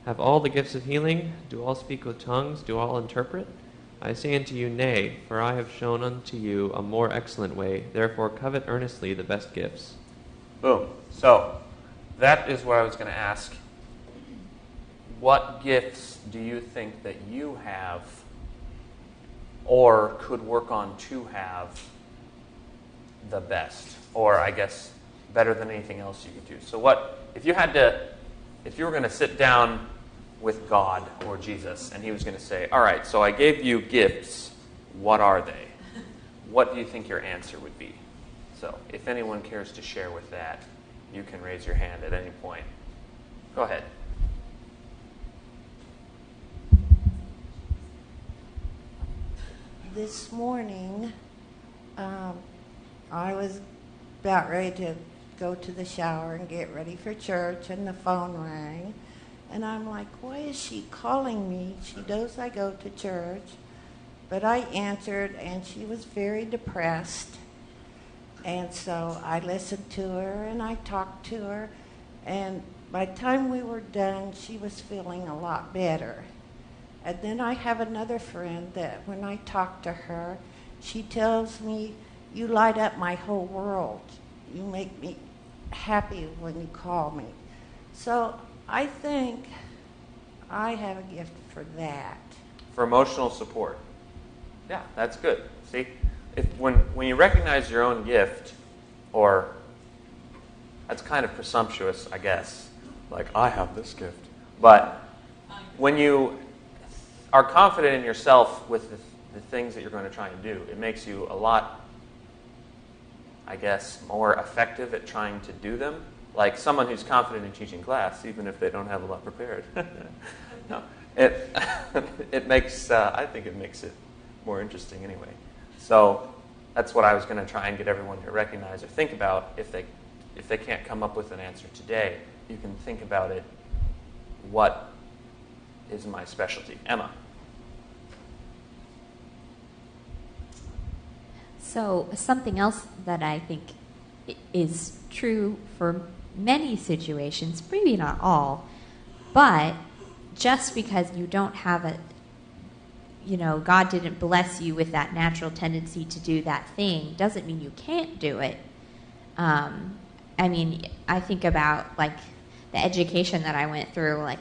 Have all the gifts of healing? Do all speak with tongues? Do all interpret? I say unto you, nay, for I have shown unto you a more excellent way. Therefore covet earnestly the best gifts. Boom. So, that is what I was going to ask. What gifts do you think that you have or could work on to have the best? Or, I guess, better than anything else you could do. So if you were going to sit down with God or Jesus and he was going to say, all right, so I gave you gifts, what are they? What do you think your answer would be? So if anyone cares to share with that, you can raise your hand at any point. Go ahead. This morning, I was about ready to go to the shower and get ready for church, and the phone rang. And I'm like, why is she calling me? She knows I go to church. But I answered, and she was very depressed. And so I listened to her, and I talked to her. And by the time we were done, she was feeling a lot better. And then I have another friend that when I talk to her, she tells me, you light up my whole world. You make me happy when you call me. So I think I have a gift for that. For emotional support. Yeah, that's good. See, when you recognize your own gift, or that's kind of presumptuous, I guess. Like, I have this gift. But when you are confident in yourself with the things that you're going to try and do, it makes you a lot, I guess, more effective at trying to do them. Like someone who's confident in teaching class, even if they don't have a lot prepared. No, it makes, I think it makes it more interesting anyway. So that's what I was going to try and get everyone to recognize or think about. If they can't come up with an answer today, you can think about it. What is my specialty? Emma. So something else that I think is true for many situations, maybe not all, but just because you don't have God didn't bless you with that natural tendency to do that thing doesn't mean you can't do it. I think about like the education that I went through. Like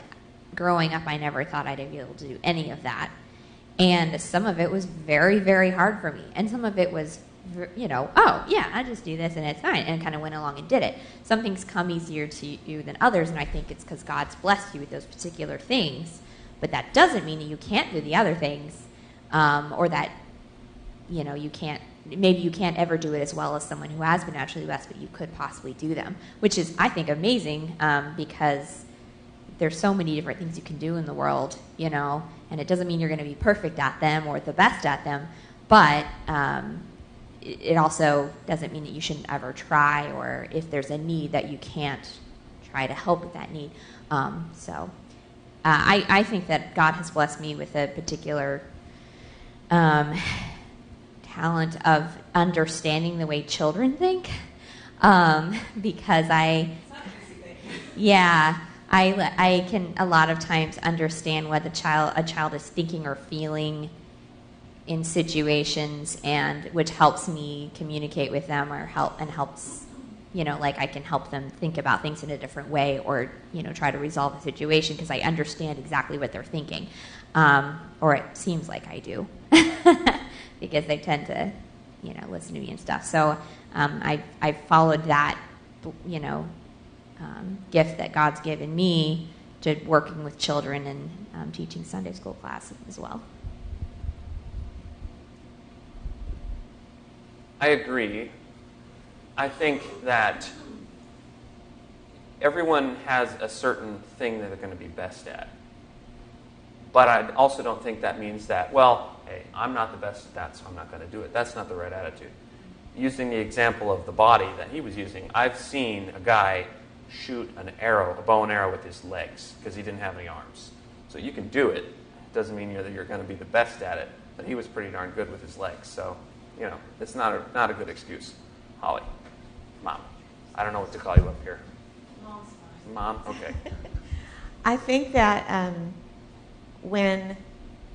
growing up, I never thought I'd be able to do any of that. And some of it was very, very hard for me. And some of it was, oh, yeah, I just do this and it's fine. And kind of went along and did it. Some things come easier to you than others, and I think it's because God's blessed you with those particular things. But that doesn't mean that you can't do the other things, or that, you can't maybe you can't ever do it as well as someone who has been naturally blessed, but you could possibly do them, which is, I think, amazing, because there's so many different things you can do in the world, and it doesn't mean you're going to be perfect at them or the best at them, but it also doesn't mean that you shouldn't ever try, or if there's a need that you can't try to help with that need. I think that God has blessed me with a particular talent of understanding the way children think, because I can a lot of times understand what a child is thinking or feeling in situations, and which helps me communicate with them, or helps, I can help them think about things in a different way, or try to resolve the situation because I understand exactly what they're thinking, or it seems like I do, because they tend to listen to me and stuff. So I've followed that gift that God's given me to working with children and teaching Sunday school classes as well. I agree. I think that everyone has a certain thing that they're going to be best at. But I also don't think that means that, well, hey, I'm not the best at that, so I'm not going to do it. That's not the right attitude. Using the example of the body that he was using, I've seen a guy shoot a bow and arrow with his legs because he didn't have any arms. So you can do it. It doesn't mean that you're going to be the best at it, but he was pretty darn good with his legs. So, it's not a good excuse. Holly, Mom, I don't know what to call you up here. Mom's fine. Mom, okay. I think that when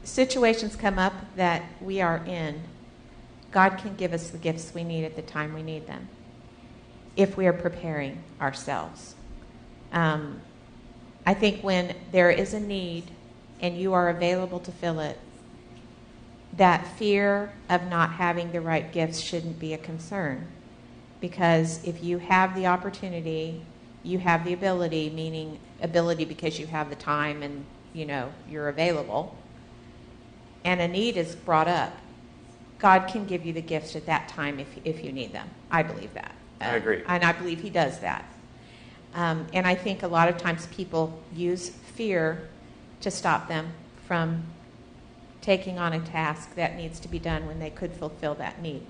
situations come up that we are in, God can give us the gifts we need at the time we need them, if we are preparing ourselves. I think when there is a need and you are available to fill it, that fear of not having the right gifts shouldn't be a concern. Because if you have the opportunity, you have the ability, meaning ability because you have the time and you're available, and a need is brought up, God can give you the gifts at that time if you need them. I believe that. I agree. And I believe he does that. And I think a lot of times people use fear to stop them from taking on a task that needs to be done when they could fulfill that need.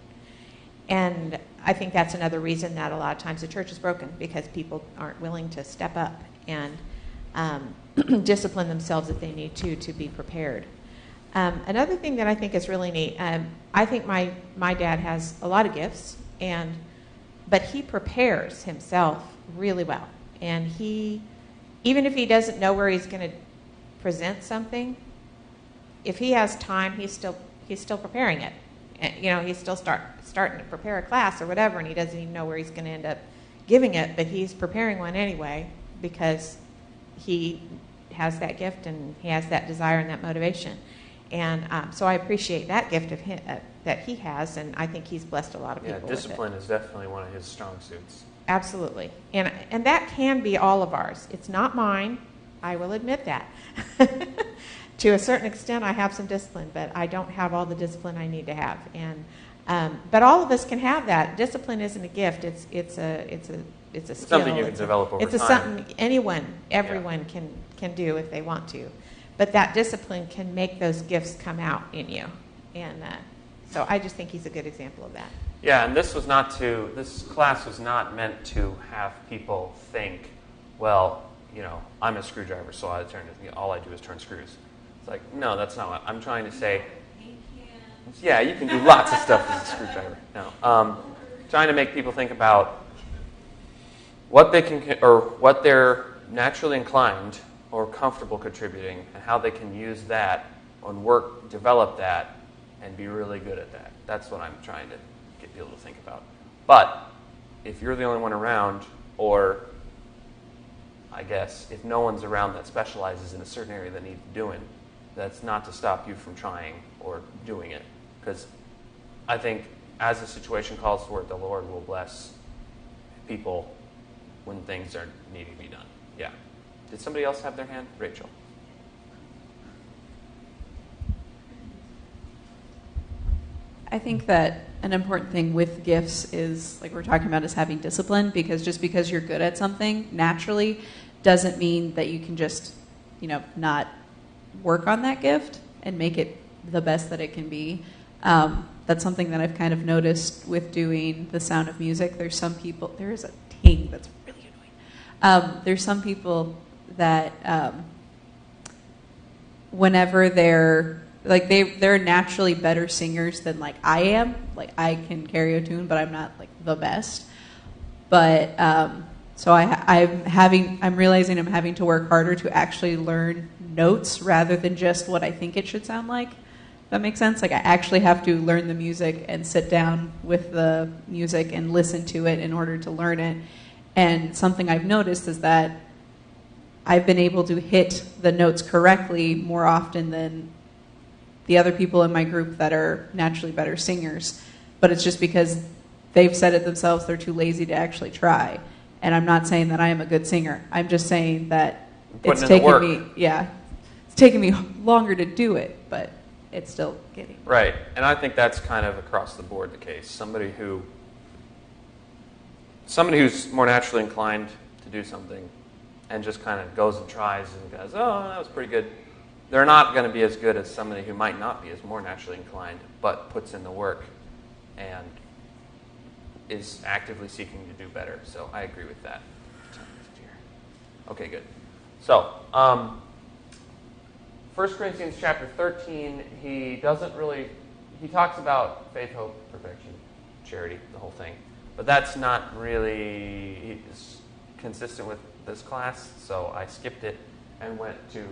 And I think that's another reason that a lot of times the church is broken, because people aren't willing to step up and discipline themselves if they need to be prepared. Another thing that I think is really neat, I think my dad has a lot of gifts, but he prepares himself really well. And even if he doesn't know where he's going to present something, if he has time, he's still preparing it. He's still starting to prepare a class or whatever, and he doesn't even know where he's going to end up giving it, but he's preparing one anyway because he has that gift and he has that desire and that motivation. And so I appreciate that gift of him, that he has, and I think he's blessed a lot of people with it. Discipline is definitely one of his strong suits. Absolutely. And that can be all of ours. It's not mine. I will admit that. To a certain extent, I have some discipline, but I don't have all the discipline I need to have. And but all of us can have that. Discipline isn't a gift. It's a skill. Something you can develop over time. It's something everyone can do if they want to. But that discipline can make those gifts come out in you. And so I just think he's a good example of that. Yeah, and this class was not meant to have people think, well, I'm a screwdriver, so all I do is turn screws. It's like, no, that's not what I'm trying to say. Yeah, you can do lots of stuff with a screwdriver. No, trying to make people think about what they can, or what they're naturally inclined or comfortable contributing, and how they can use that and develop that, and be really good at that. That's what I'm trying to get people to think about. But if you're the only one around, or I guess if no one's around that specializes in a certain area that needs doing, that's not to stop you from trying or doing it. Because I think as the situation calls for it, the Lord will bless people when things are needing to be done. Yeah. Did somebody else have their hand? Rachel. I think that an important thing with gifts is, like we're talking about, is having discipline, because just because you're good at something naturally doesn't mean that you can just, not work on that gift and make it the best that it can be. That's something that I've kind of noticed with doing The Sound of Music. There is a ting that's really annoying. There's some people that whenever they're naturally better singers than like I am. Like I can carry a tune, but I'm not like the best. But so I'm realizing I'm having to work harder to actually learn notes rather than just what I think it should sound like. That makes sense? Like I actually have to learn the music and sit down with the music and listen to it in order to learn it. And something I've noticed is that I've been able to hit the notes correctly more often than the other people in my group that are naturally better singers. But it's just because they've said it themselves, they're too lazy to actually try. And I'm not saying that I am a good singer. I'm just saying that it's taken me longer to do it, but it's still getting. Right, and I think that's kind of across the board the case. Somebody who's more naturally inclined to do something and just kind of goes and tries and goes, oh, that was pretty good. They're not going to be as good as somebody who might not be as more naturally inclined, but puts in the work and is actively seeking to do better. So I agree with that. Okay, good. So, 1 Corinthians chapter 13, he talks about faith, hope, perfection, charity, the whole thing. But that's not really consistent with this class, so I skipped it and went to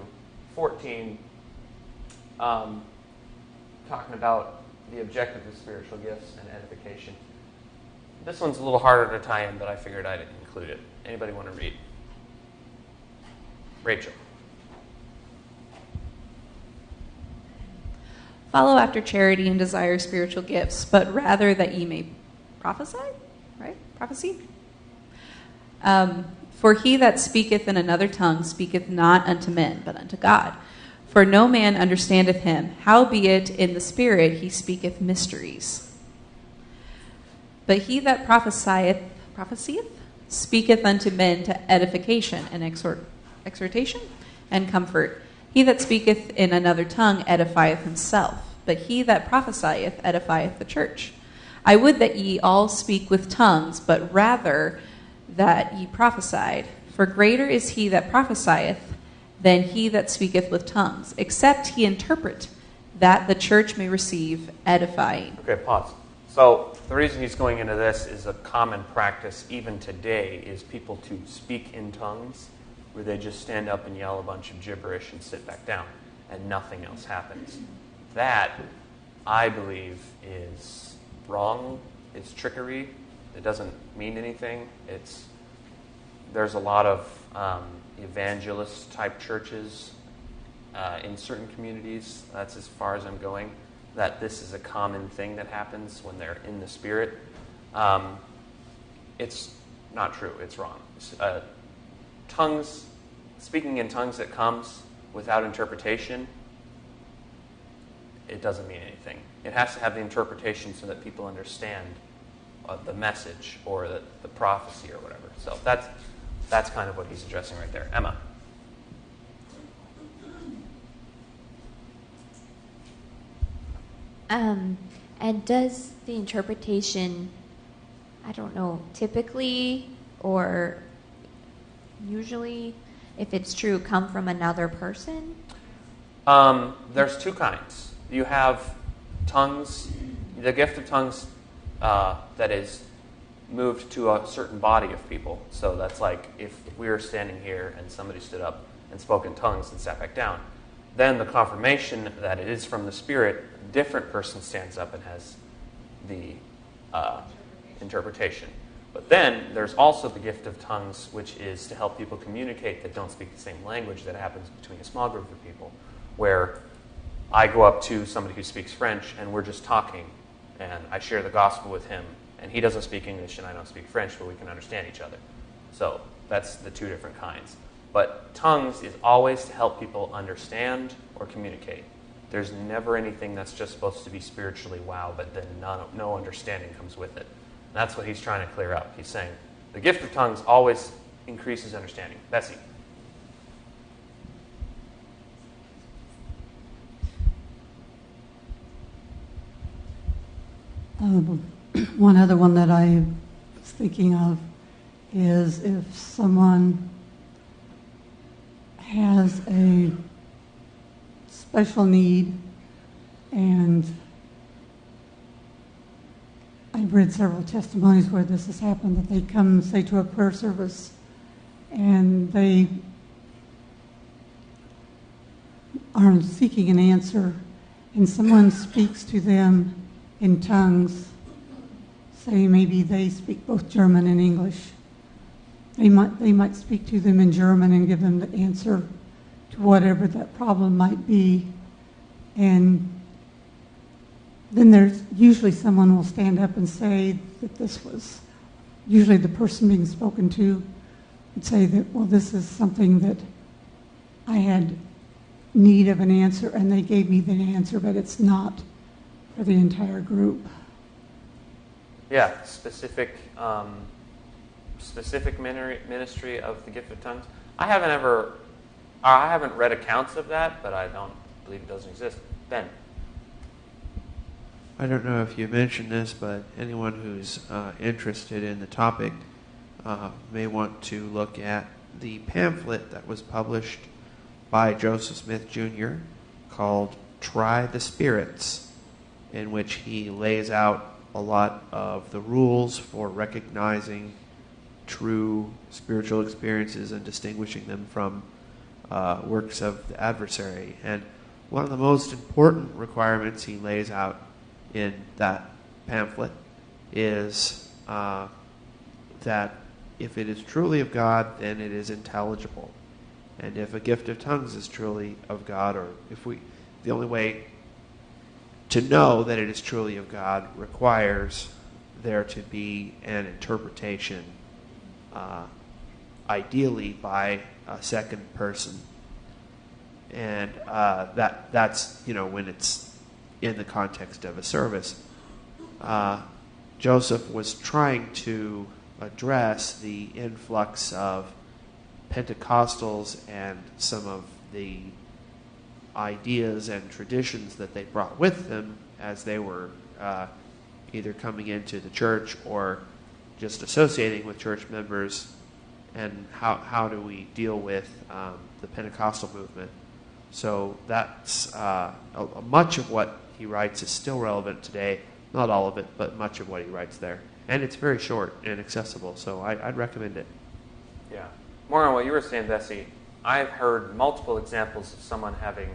14, talking about the objective of spiritual gifts and edification. This one's a little harder to tie in, but I figured I'd include it. Anybody want to read? Rachel. Follow after charity and desire spiritual gifts, but rather that ye may prophesy, right? Prophecy? For he that speaketh in another tongue speaketh not unto men, but unto God. For no man understandeth him, howbeit in the Spirit he speaketh mysteries. But he that prophesieth, speaketh unto men to edification and exhortation and comfort. He that speaketh in another tongue edifieth himself, but he that prophesieth edifieth the church. I would that ye all speak with tongues, but rather that ye prophesied. For greater is he that prophesieth than he that speaketh with tongues, except he interpret, that the church may receive edifying. Okay, pause. So the reason he's going into this is a common practice even today is people to speak in tongues, where they just stand up and yell a bunch of gibberish and sit back down, and nothing else happens. That, I believe, is wrong. It's trickery. It doesn't mean anything. There's a lot of evangelist-type churches in certain communities. That's as far as I'm going. That this is a common thing that happens when they're in the Spirit. It's not true. It's wrong. Speaking in tongues that comes without interpretation, it doesn't mean anything. It has to have the interpretation so that people understand the message or the prophecy or whatever. So that's kind of what he's addressing right there. Emma. And does the interpretation, I don't know, typically or usually, if it's true, come from another person? There's two kinds. You have tongues, the gift of tongues that is moved to a certain body of people. So that's like if we were standing here and somebody stood up and spoke in tongues and sat back down. Then the confirmation that it is from the Spirit, a different person stands up and has the interpretation. But then there's also the gift of tongues, which is to help people communicate that don't speak the same language. That happens between a small group of people, where I go up to somebody who speaks French and we're just talking, and I share the gospel with him, and he doesn't speak English and I don't speak French, but we can understand each other. So that's the two different kinds. But tongues is always to help people understand or communicate. There's never anything that's just supposed to be spiritually wow, but then no understanding comes with it. And that's what he's trying to clear up. He's saying the gift of tongues always increases understanding. Bessie. One other one that I was thinking of is if someone has a special need, and I've read several testimonies where this has happened, that they come, say, to a prayer service, and they are seeking an answer, and someone speaks to them in tongues. Say maybe they speak both German and English. They might speak to them in German and give them the answer to whatever that problem might be. And then there's usually someone will stand up and say that this was, usually the person being spoken to would say that, well, this is something that I had need of an answer, and they gave me the answer, but it's not for the entire group. Yeah, specific ministry of the gift of tongues. I haven't read accounts of that, but I don't believe it doesn't exist. Ben. I don't know if you mentioned this, but anyone who's interested in the topic may want to look at the pamphlet that was published by Joseph Smith Jr. called Try the Spirits, in which he lays out a lot of the rules for recognizing true spiritual experiences and distinguishing them from works of the adversary. And one of the most important requirements he lays out in that pamphlet is that if it is truly of God, then it is intelligible. And if a gift of tongues is truly of God, or the only way to know that it is truly of God requires there to be an interpretation, ideally by a second person. And that's when it's in the context of a service. Joseph was trying to address the influx of Pentecostals and some of the ideas and traditions that they brought with them as they were either coming into the church or just associating with church members, and how do we deal with the Pentecostal movement. So that's much of what he writes is still relevant today. Not all of it, but much of what he writes there. And it's very short and accessible, so I'd recommend it. Yeah. More on what you were saying, Bessie, I've heard multiple examples of someone having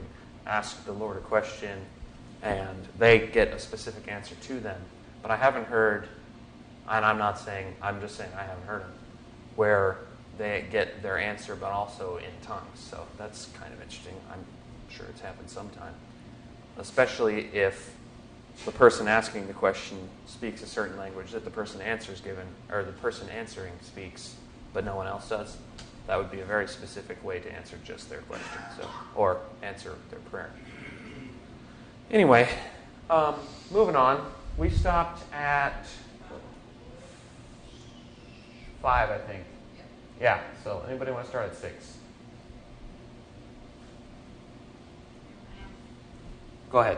asked the Lord a question and they get a specific answer to them. But I haven't heard, and I'm just saying I haven't heard them, where they get their answer but also in tongues. So that's kind of interesting. I'm sure it's happened sometime. Especially if the person asking the question speaks a certain language that the person answering speaks, but no one else does. That would be a very specific way to answer just their question, or answer their prayer. Anyway, moving on. We stopped at 5, I think. Yeah, so anybody want to start at 6? Go ahead.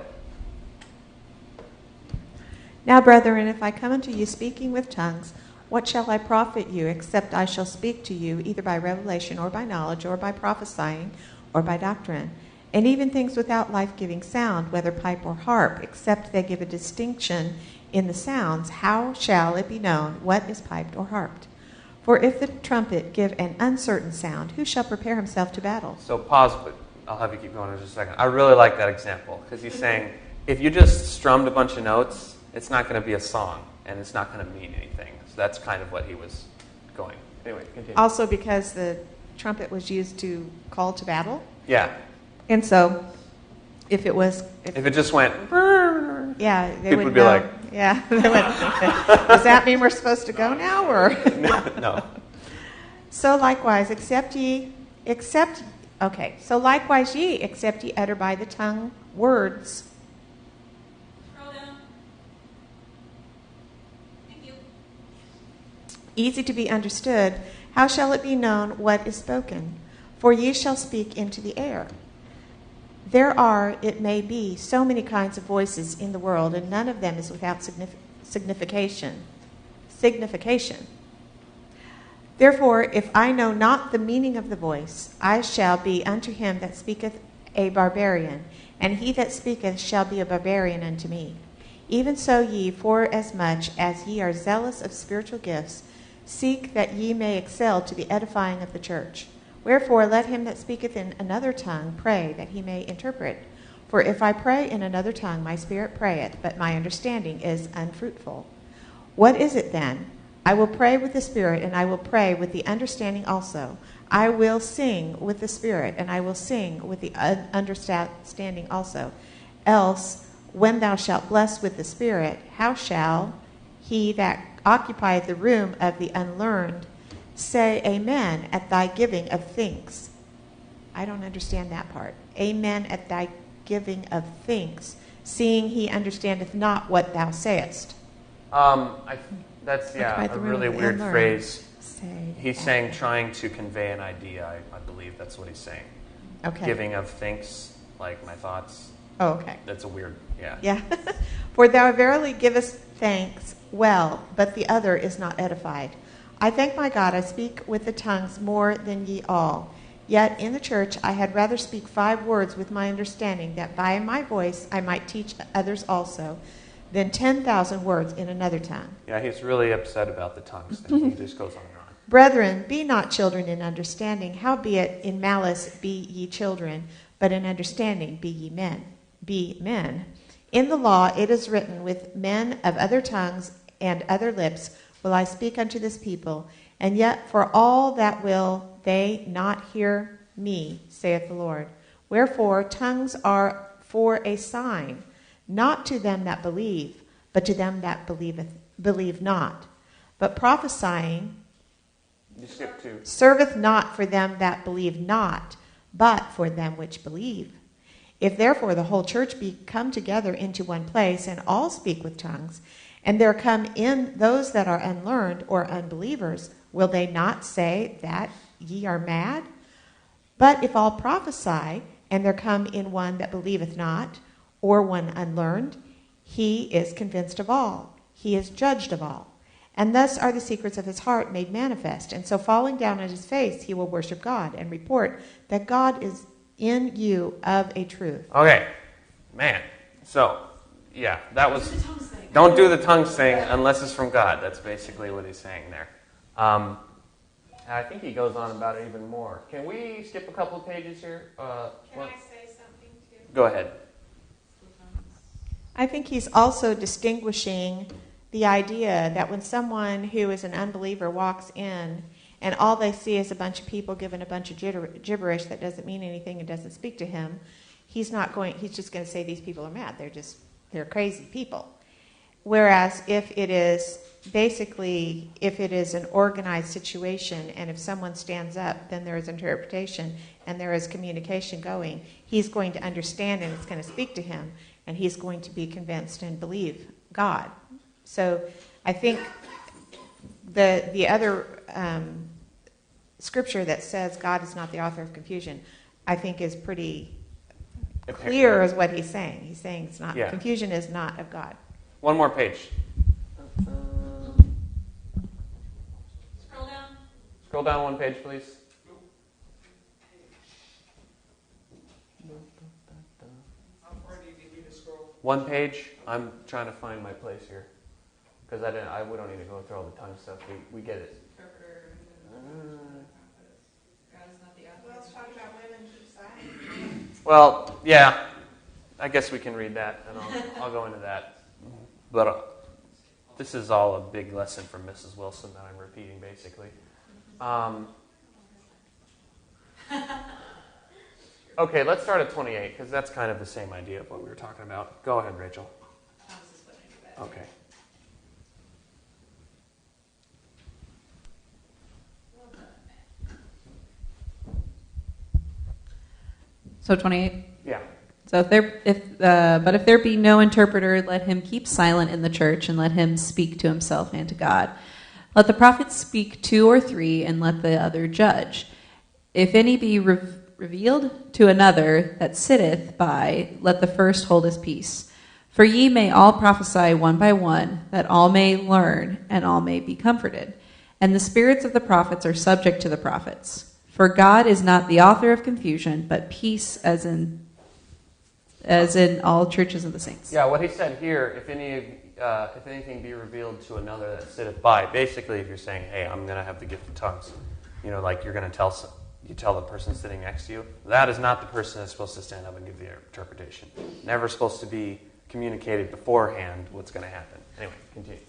Now, brethren, if I come unto you speaking with tongues, what shall I profit you, except I shall speak to you either by revelation or by knowledge or by prophesying or by doctrine? And even things without life-giving sound, whether pipe or harp, except they give a distinction in the sounds, how shall it be known what is piped or harped? For if the trumpet give an uncertain sound, who shall prepare himself to battle? So pause, but I'll have you keep going in just a second. I really like that example, because he's saying, if you just strummed a bunch of notes, it's not going to be a song, and it's not going to mean anything. So that's kind of what he was going. Anyway, continue. Also because the trumpet was used to call to battle. Yeah. And so if it was... If it just went... Yeah, they people would be know. like... Yeah. They would, does that mean we're supposed to go now? Or No. So likewise, except Okay, so likewise ye, except ye utter by the tongue words. Scroll down. Thank you. Easy to be understood, how shall it be known what is spoken? For ye shall speak into the air. There are, it may be, so many kinds of voices in the world, and none of them is without signification. Therefore, if I know not the meaning of the voice, I shall be unto him that speaketh a barbarian, and he that speaketh shall be a barbarian unto me. Even so ye, forasmuch as ye are zealous of spiritual gifts, seek that ye may excel to the edifying of the church. Wherefore let him that speaketh in another tongue pray that he may interpret. For if I pray in another tongue, my spirit prayeth, but my understanding is unfruitful. What is it then? I will pray with the spirit, and I will pray with the understanding also. I will sing with the spirit, and I will sing with the understanding also. Else, when thou shalt bless with the spirit, how shall he that occupieth the room of the unlearned say amen at thy giving of thanks? I don't understand that part. Amen at thy giving of thanks, seeing he understandeth not what thou sayest. That's a really weird phrase. He's saying trying to convey an idea. I believe that's what he's saying. Okay. Giving of thanks, like my thoughts. Oh, okay. That's a weird, yeah. Yeah. For thou verily givest thanks well, but the other is not edified. I thank my God, I speak with the tongues more than ye all. Yet in the church I had rather speak 5 words with my understanding, that by my voice I might teach others also, than 10,000 words in another tongue. Yeah, he's really upset about the tongues thing. He just goes on and on. Brethren, be not children in understanding, howbeit in malice be ye children, but in understanding be ye men. Be men. In the law it is written, with men of other tongues and other lips will I speak unto this people, and yet for all that will they not hear me, saith the Lord. Wherefore tongues are for a sign, not to them that believe, but to them that believe not. But prophesying serveth not for them that believe not, but for them which believe. If therefore the whole church be come together into one place, and all speak with tongues, and there come in those that are unlearned or unbelievers, will they not say that ye are mad? But if all prophesy, and there come in one that believeth not, or one unlearned, he is convinced of all, he is judged of all. And thus are the secrets of his heart made manifest. And so falling down on his face, he will worship God, and report that God is in you of a truth. Okay, man. So, yeah, that was... Don't do the tongues thing unless it's from God. That's basically what he's saying there. I think he goes on about it even more. Can we skip a couple of pages here? Can I say something too? Go ahead. I think he's also distinguishing the idea that when someone who is an unbeliever walks in and all they see is a bunch of people giving a bunch of gibberish that doesn't mean anything and doesn't speak to him, he's just going to say these people are mad. They're crazy people. Whereas if it is an organized situation and if someone stands up, then there is interpretation and there is communication going. He's going to understand and it's going to speak to him, and he's going to be convinced and believe God. So I think the other scripture that says God is not the author of confusion, I think is pretty clear as what he's saying. He's saying it's not confusion is not of God. One more page. Scroll down. Scroll down one page, please. How far do you need me to scroll? One page. I'm trying to find my place here because we don't need to go through all the tongue stuff. We get it. Well, yeah. I guess we can read that, and I'll go into that. But this is all a big lesson from Mrs. Wilson that I'm repeating, basically. Okay, let's start at 28, because that's kind of the same idea of what we were talking about. Go ahead, Rachel. Okay. So 28. Yeah. So if there be no interpreter, let him keep silent in the church, and let him speak to himself and to God. Let the prophets speak 2 or 3, and let the other judge. If any be revealed to another that sitteth by, let the first hold his peace. For ye may all prophesy one by one, that all may learn, and all may be comforted. And the spirits of the prophets are subject to the prophets. For God is not the author of confusion, but peace, as in all churches of the saints. Yeah, what he said here, if anything be revealed to another that sitteth by, basically if you're saying, hey, I'm going to have the gift of tongues, like you're going to tell the person sitting next to you, that is not the person that's supposed to stand up and give the interpretation. Never supposed to be communicated beforehand what's going to happen. Anyway, continue.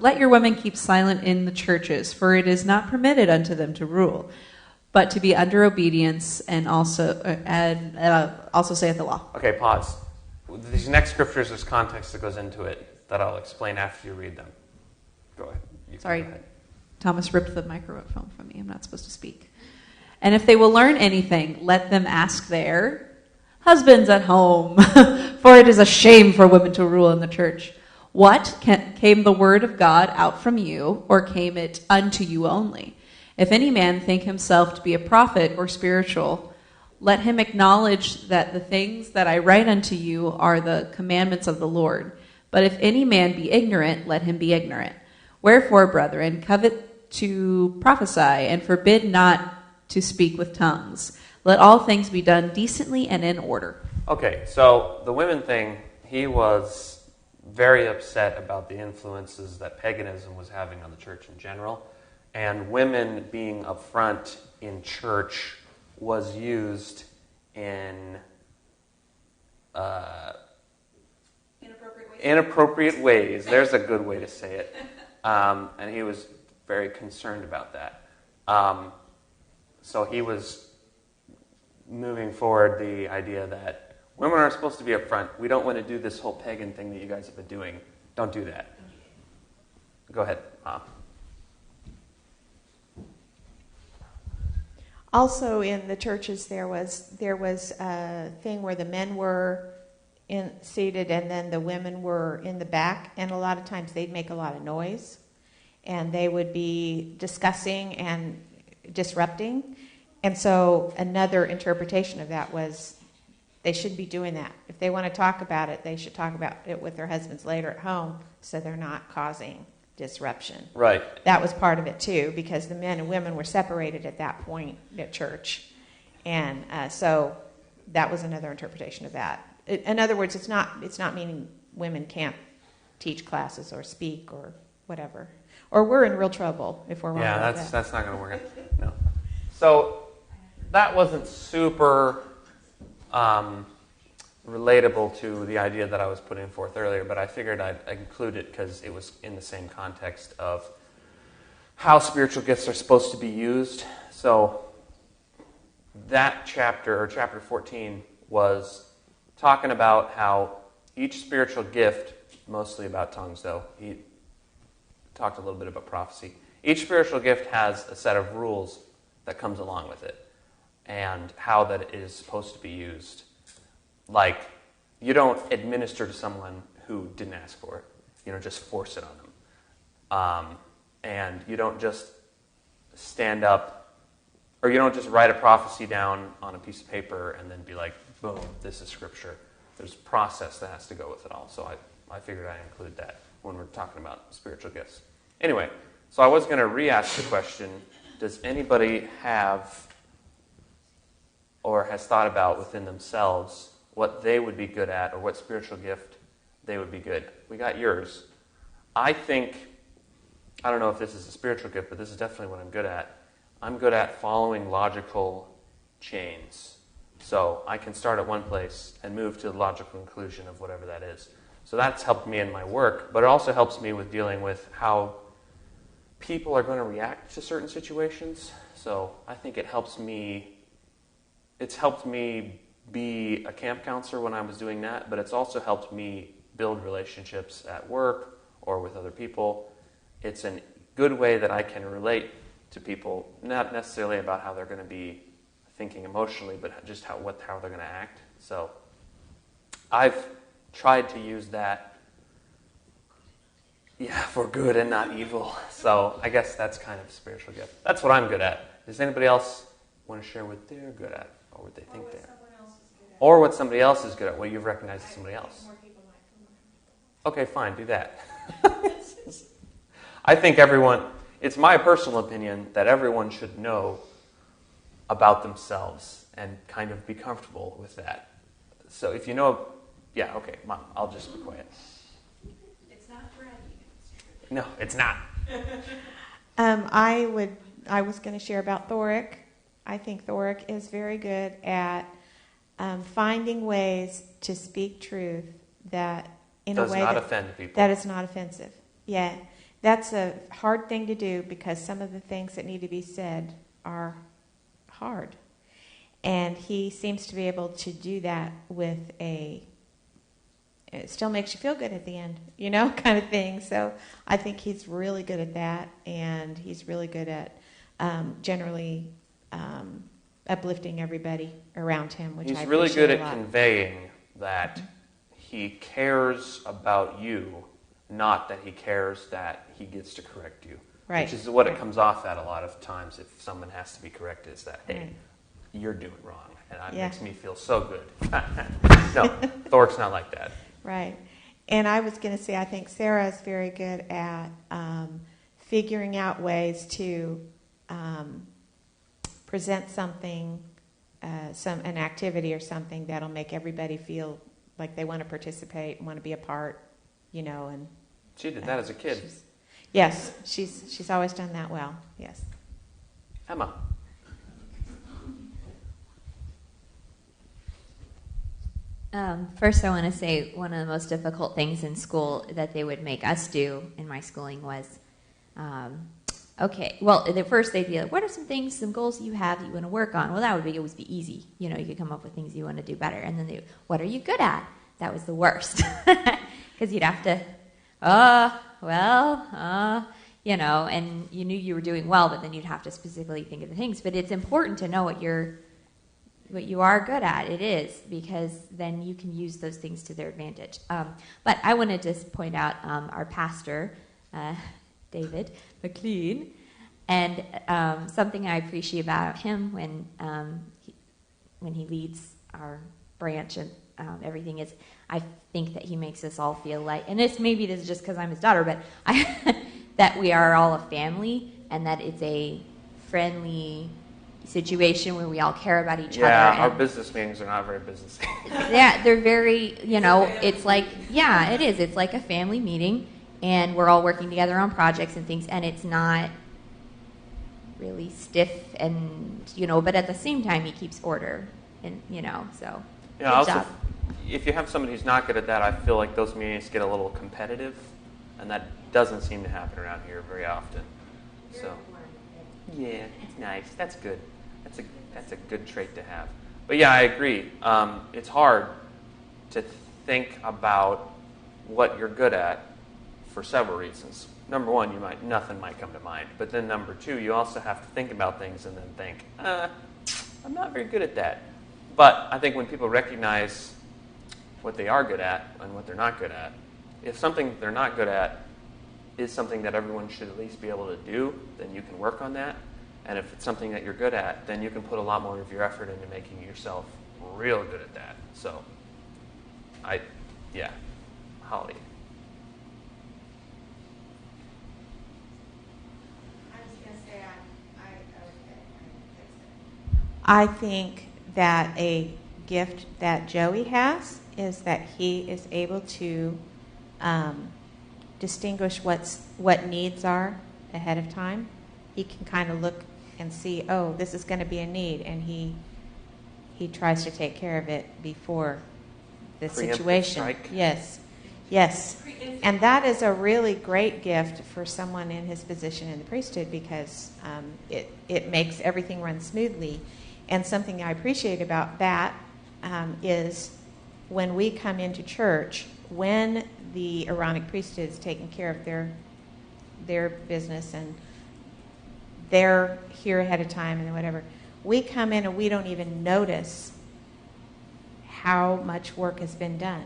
Let your women keep silent in the churches, for it is not permitted unto them to rule, but to be under obedience, and also saith the law. Okay, pause. These next scriptures, there's context that goes into it that I'll explain after you read them. Go ahead. Sorry, go ahead. Thomas ripped the microphone from me. I'm not supposed to speak. And if they will learn anything, let them ask their husbands at home, for it is a shame for women to rule in the church. Came the word of God out from you, or came it unto you only? If any man think himself to be a prophet or spiritual, let him acknowledge that the things that I write unto you are the commandments of the Lord. But if any man be ignorant, let him be ignorant. Wherefore, brethren, covet to prophesy, and forbid not to speak with tongues. Let all things be done decently and in order. Okay, so the women thing, he was very upset about the influences that paganism was having on the church in general. And women being up front in church was used in inappropriate ways. There's a good way to say it. And he was very concerned about that. So he was moving forward the idea that women are supposed to be up front. We don't want to do this whole pagan thing that you guys have been doing. Don't do that. Go ahead. Also, in the churches, there was a thing where the men were seated and then the women were in the back, and a lot of times they'd make a lot of noise, and they would be discussing and disrupting. And so another interpretation of that was they shouldn't be doing that. If they want to talk about it, they should talk about it with their husbands later at home, so they're not causing disruption. Right. That was part of it too, because the men and women were separated at that point at church, and so that was another interpretation of that. In other words, it's not meaning women can't teach classes or speak or whatever, or we're in real trouble if we're wrong about that. That's not going to work. No. So that wasn't super relatable to the idea that I was putting forth earlier, but I figured I'd include it because it was in the same context of how spiritual gifts are supposed to be used. So that chapter, or chapter 14, was talking about how each spiritual gift, mostly about tongues though, he talked a little bit about prophecy. Each spiritual gift has a set of rules that comes along with it, and how that it is supposed to be used. Like, you don't administer to someone who didn't ask for it. You don't just force it on them. And you don't just stand up, or you don't just write a prophecy down on a piece of paper and then be like, boom, this is scripture. There's a process that has to go with it all. So I figured I'd include that when we're talking about spiritual gifts. Anyway, so I was going to re-ask the question, does anybody have or has thought about within themselves what they would be good at, or what spiritual gift they would be good? We got yours. I don't know if this is a spiritual gift, but this is definitely what I'm good at. I'm good at following logical chains. So I can start at one place and move to the logical conclusion of whatever that is. So that's helped me in my work, but it also helps me with dealing with how people are going to react to certain situations. So I think it's helped me be a camp counselor when I was doing that, but it's also helped me build relationships at work or with other people. It's a good way that I can relate to people, not necessarily about how they're going to be thinking emotionally, but just how they're going to act. So I've tried to use that, for good and not evil. So I guess that's kind of a spiritual gift. That's what I'm good at. Does anybody else want to share what they're good at, or what they think they are? Or what somebody else is good at, what you've recognized as somebody else. Okay, fine, do that. I think it's my personal opinion that everyone should know about themselves and kind of be comfortable with that. So if you know, okay, Mom, I'll just be quiet. It's not bragging. No, it's not. I was going to share about Thoric. I think Thoric is very good at finding ways to speak truth that in a way does not offend people. That is not offensive. Yeah, that's a hard thing to do because some of the things that need to be said are hard, and he seems to be able to do that with it still makes you feel good at the end, kind of thing. So I think he's really good at that, and he's really good at generally uplifting everybody around him, which he's I really appreciate good a at lot. conveying that he cares about you, not that he cares that he gets to correct you. Right. Which is what it comes off at a lot of times if someone has to be corrected, is that, hey, you're doing wrong, and that makes me feel so good. No, Thoric's not like that. Right. And I was going to say, I think Sarah is very good at figuring out ways to present something, an activity or something that'll make everybody feel like they want to participate and want to be a part, and she did that as a kid. Yes, she's always done that well. Yes. Emma. First, I want to say one of the most difficult things in school that they would make us do in my schooling was, at first they'd be like, what are some goals you have that you want to work on? Well, that would always be easy. You could come up with things you want to do better. And then what are you good at? That was the worst. Because you'd have to, and you knew you were doing well, but then you'd have to specifically think of the things. But it's important to know what you are good at. It is, because then you can use those things to their advantage. But I wanted to point out our pastor, David McLean, and something I appreciate about him when he leads our branch and everything is, I think that he makes us all feel like, and this is just because I'm his daughter, but that we are all a family, and that it's a friendly situation where we all care about each other. Yeah, our business meetings are not very businessy. Yeah, they're very, it's like, it is. It's like a family meeting, and we're all working together on projects and things, and it's not really stiff and, but at the same time, he keeps order, and, so. Yeah, also, if you have somebody who's not good at that, I feel like those meetings get a little competitive, and that doesn't seem to happen around here very often. So, yeah, it's nice. That's good. That's a good trait to have. But yeah, I agree. It's hard to think about what you're good at for several reasons. Number one, nothing might come to mind. But then number two, you also have to think about things and then think, I'm not very good at that. But I think when people recognize what they are good at and what they're not good at, if something they're not good at is something that everyone should at least be able to do, then you can work on that. And if it's something that you're good at, then you can put a lot more of your effort into making yourself real good at that. So, Holly. I was going to say, I think that a gift that Joey has is that he is able to distinguish what needs are ahead of time. He can kind of look and see, this is going to be a need, and he tries to take care of it before the situation. Strike. Yes. And that is a really great gift for someone in his position in the priesthood, because it makes everything run smoothly. And something I appreciate about that is when we come into church, when the Aaronic priesthood is taking care of their business and they're here ahead of time and whatever, We come in and we don't even notice how much work has been done.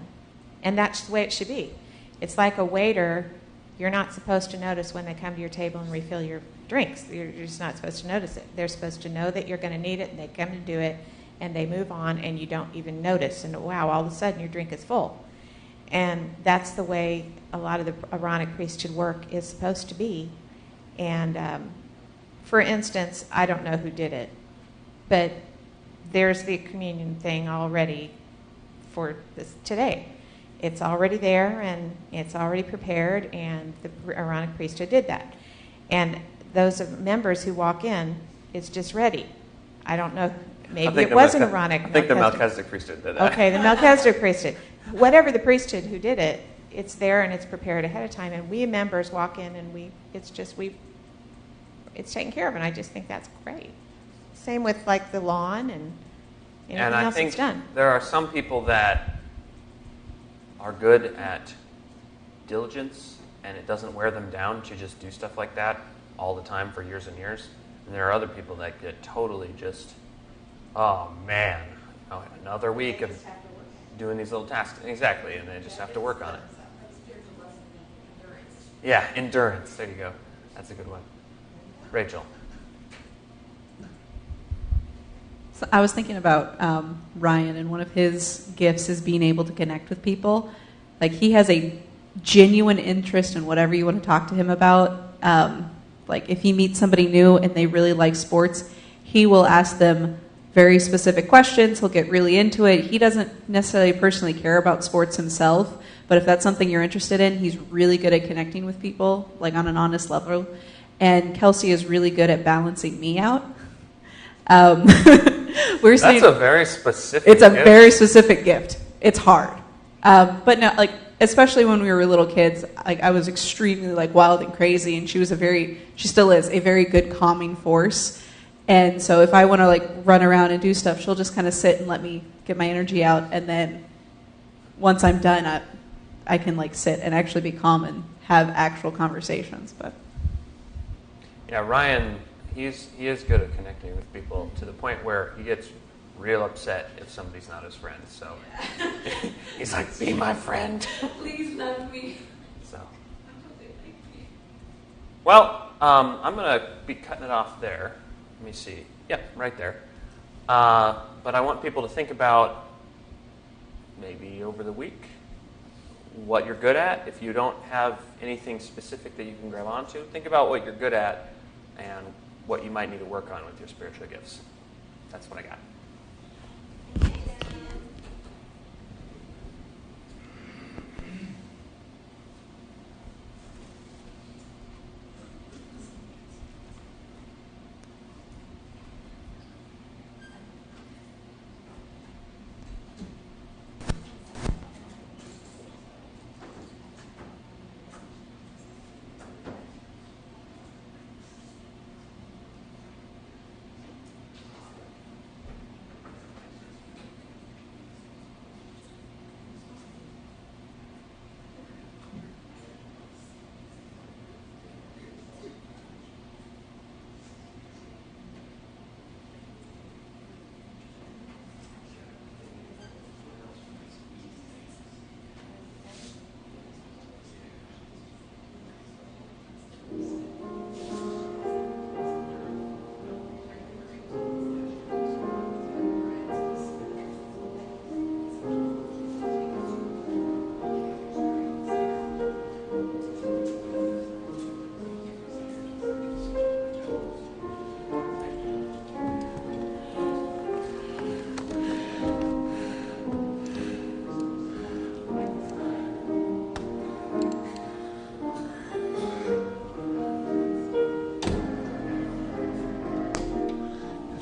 And that's the way it should be. It's like a waiter. You're not supposed to notice when they come to your table and refill your drinks. You're just not supposed to notice it. They're supposed to know that you're going to need it, and they come to do it, and they move on, and you don't even notice. And wow, all of a sudden your drink is full. And that's the way a lot of the Aaronic priesthood work is supposed to be. And for instance, I don't know who did it, but there's the communion thing already for this today. It's already there, and it's already prepared, and the Aaronic priesthood did that. And those members who walk in, it's just ready. I don't know. Maybe it was an Aaronic. I think the Melchizedek priesthood did that. Okay, the Melchizedek priesthood. Whatever the priesthood who did it, it's there and it's prepared ahead of time. And we members walk in and it's taken care of. And I just think that's great. Same with like the lawn and anything else that's done. And I think there are some people that are good at diligence, and it doesn't wear them down to just do stuff like that all the time for years and years. And there are other people that get totally just, oh man, another week of doing these little tasks. Exactly, and they just have to work on it. Yeah, endurance. There you go. That's a good one. Rachel. So I was thinking about Ryan, and one of his gifts is being able to connect with people. Like, he has a genuine interest in whatever you want to talk to him about. Like, if he meets somebody new and they really like sports, he will ask them very specific questions. He'll get really into it. He doesn't necessarily personally care about sports himself, but if that's something you're interested in, he's really good at connecting with people, like on an honest level. And Kelsey is really good at balancing me out. That's a very specific It's a gift. very specific gift. It's hard. But no, like, especially when we were little kids, like, I was extremely like wild and crazy, and she still is a very good calming force. And so if I want to like run around and do stuff, she'll just kind of sit and let me get my energy out. And then once I'm done, I can like sit and actually be calm and have actual conversations. But yeah, Ryan, he is good at connecting with people to the point where he gets real upset if somebody's not his friend. So he's like, "Be my friend. Please love me." So, well, I'm gonna be cutting it off there. Let me see. Yep, right there. But I want people to think about maybe over the week what you're good at. If you don't have anything specific that you can grab onto, think about what you're good at and what you might need to work on with your spiritual gifts. That's what I got.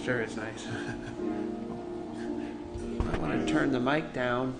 Sure is nice. I want to turn the mic down.